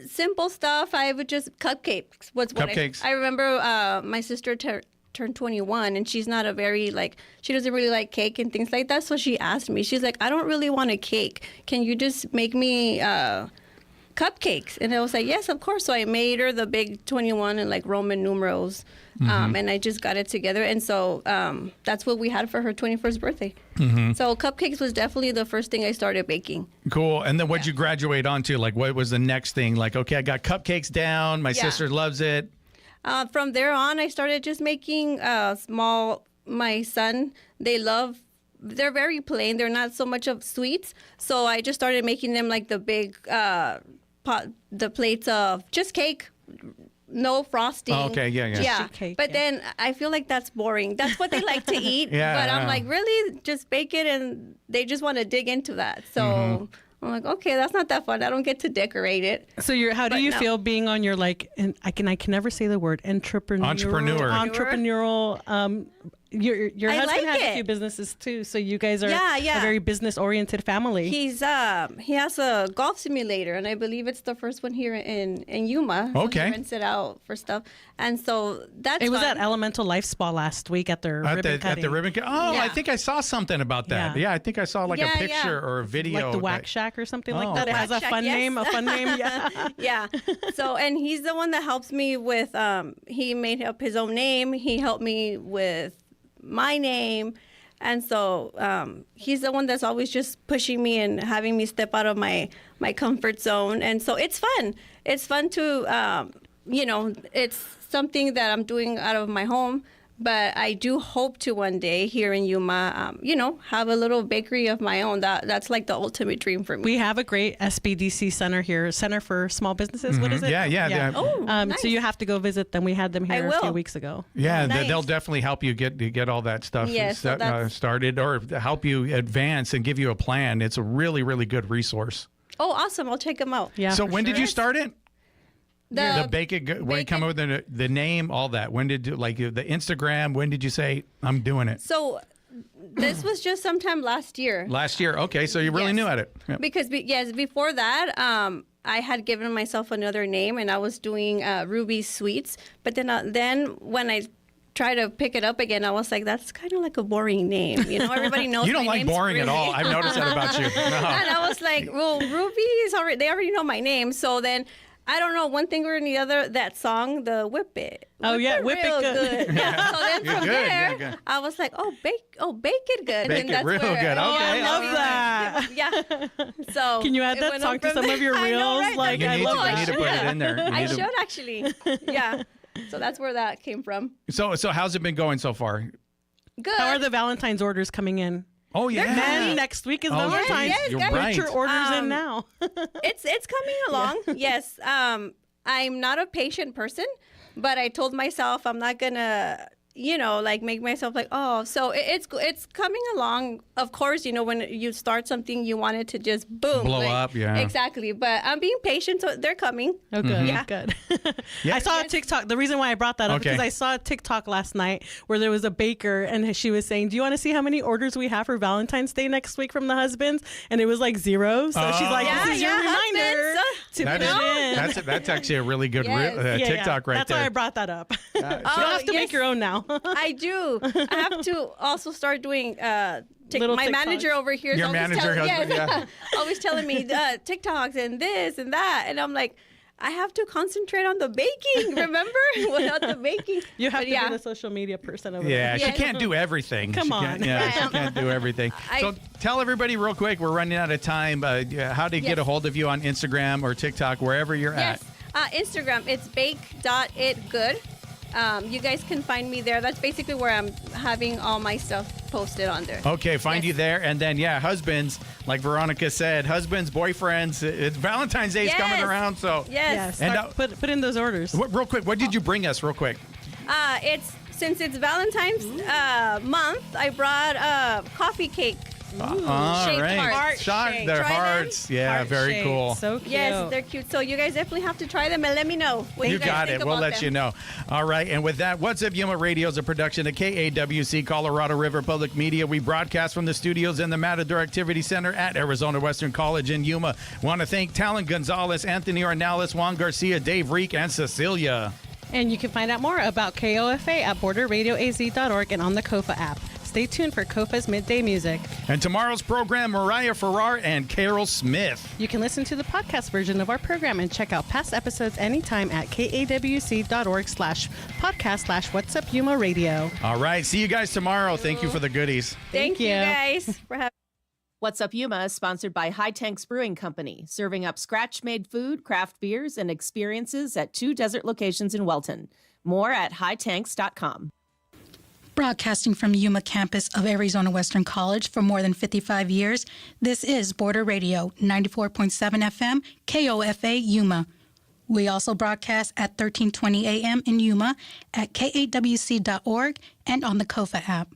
Simple stuff. I would just cupcakes. Cupcakes. I remember my sister turned 21, and she's not she doesn't really like cake and things like that. So she asked me, she's like, I don't really want a cake. Can you just make me cupcakes? And I was like, yes, of course. So I made her the big 21 and like Roman numerals. And I just got it together. And so that's what we had for her 21st birthday. So cupcakes was definitely the first thing I started baking. Cool. And then what'd you graduate onto? Like, what was the next thing? Like, okay, I got cupcakes down. My sister loves it. From there on, I started just making my son, they're very plain. They're not so much of sweets. So I just started making them like the big the plates of just cake. No frosting. Oh, okay, yeah. Cake, but then I feel like that's boring. That's what they like to eat. But I'm like, really? Just bake it, and they just want to dig into that. So I'm like, okay, that's not that fun. I don't get to decorate it. So how do you feel being on your I can never say the word entrepreneurial. Your husband has a few businesses too, so you guys are a very business-oriented family. He has a golf simulator, and I believe it's the first one here in Yuma. Okay. So he rents it out for stuff, and so that's It was at Elemental Life Spa last week at their ribbon cutting. At the ribbon cutting. Oh, I think I saw something about that. Yeah, I think I saw like a picture or a video. Like the Wax Shack or something like that. It has a fun name. Yeah. So, and he's the one that helps me with. He made up his own name. He helped me with my name, and so he's the one that's always just pushing me and having me step out of my comfort zone. And so it's fun to it's something that I'm doing out of my home, but I do hope to one day here in Yuma have a little bakery of my own. That's like the ultimate dream for me. We have a great SBDC center here, Center for Small Businesses. What is it? Yeah. Oh, nice. So you have to go visit them. We had them here a few weeks ago. Yeah, nice. They'll definitely help you get all that stuff started, or help you advance and give you a plan. It's a really, really good resource. Oh, awesome. I'll check them out. Yeah. So when did you start it? The Bake It, when you come up with the name, all that. When did you, like the Instagram, when did you say, I'm doing it? So this was just sometime last year. Last year. Okay. So you really knew at it. Yep. Because, before that, I had given myself another name, and I was doing Ruby Sweets. But then when I tried to pick it up again, I was like, that's kind of like a boring name. Everybody knows you don't my like boring Ruby. At all. I've noticed that about you. No. And I was like, well, Ruby is they already know my name. So then, I don't know, one thing or the other, that song, the Whip It. Whip It Good. Yeah. So then from there, I was like, Bake It Good. Bake It Real Good. Okay. I love that. Yeah. So can you add that song to some of your reels? I know, right? You need to put it in there. I should actually. Yeah. So that's where that came from. So how's it been going so far? Good. How are the Valentine's orders coming in? Oh yeah, man! Next week is Valentine's. Yes, you're right. Get your orders in now. It's coming along. Yeah. Yes. I'm not a patient person, but I told myself I'm not gonna, make myself like, so it's coming along. Of course, when you start something, you want it to just boom, blow up. Yeah, exactly. But I'm being patient, so they're coming. Oh, good. Yeah, good. I saw a TikTok. The reason why I brought that up because I saw a TikTok last night where there was a baker and she was saying, "Do you want to see how many orders we have for Valentine's Day next week from the husbands?" And it was like 0. So she's like, "This is your reminder to put it in." That's actually a really good TikTok right That's there. why I brought that up. You have to make your own now. I do. I have to also start doing my TikToks. manager over here is Your always manager always telling me TikToks and this and that, and I'm like, I have to concentrate on the baking. Remember, without the baking, you have to be the social media person over there. there. She can't do everything. Come on. She can't do everything. So tell everybody real quick. We're running out of time. How to get a hold of you on Instagram or TikTok, wherever you're at. Instagram, it's bake.itgood. You guys can find me there. That's basically where I'm having all my stuff posted on there. Okay, find you there. And then, husbands, like Veronica said, husbands, boyfriends, it's Valentine's Day is coming around. So and put in those orders. Real quick, what did you bring us real quick? Since it's Valentine's month, I brought a coffee cake. All right. They're hearts. Yeah, Heart very shaped. cool. So cute. Yes, they're cute. So you guys definitely have to try them and let me know what you guys got think it. We'll about let them. you know. All right. And with that, What's Up Yuma Radio is a production of KAWC, Colorado River Public Media. We broadcast from the studios in the Matador Activity Center at Arizona Western College in Yuma. Want to thank Talon Gonzalez, Anthony Ornelas, Juan Garcia, Dave Reek, and Cecilia. And you can find out more about KOFA at borderradioaz.org and on the KOFA app. Stay tuned for KOFA's Midday Music. And tomorrow's program, Mariah Farrar and Carol Smith. You can listen to the podcast version of our program and check out past episodes anytime at kawc.org/podcast/What's Up Yuma Radio. All right. See you guys tomorrow. Thank you for the goodies. Thank you guys for having. What's Up Yuma is sponsored by High Tanks Brewing Company, serving up scratch-made food, craft beers, and experiences at 2 desert locations in Welton. More at hightanks.com. Broadcasting from Yuma campus of Arizona Western College for more than 55 years, this is Border Radio, 94.7 FM, KOFA Yuma. We also broadcast at 1320 AM in Yuma, at kawc.org, and on the KOFA app.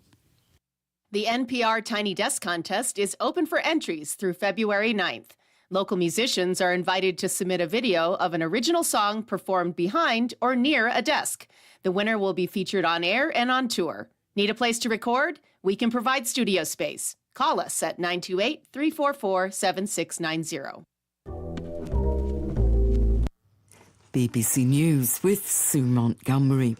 The NPR Tiny Desk Contest is open for entries through February 9th. Local musicians are invited to submit a video of an original song performed behind or near a desk. The winner will be featured on air and on tour. Need a place to record? We can provide studio space. Call us at 928-344-7690. BBC News with Sue Montgomery.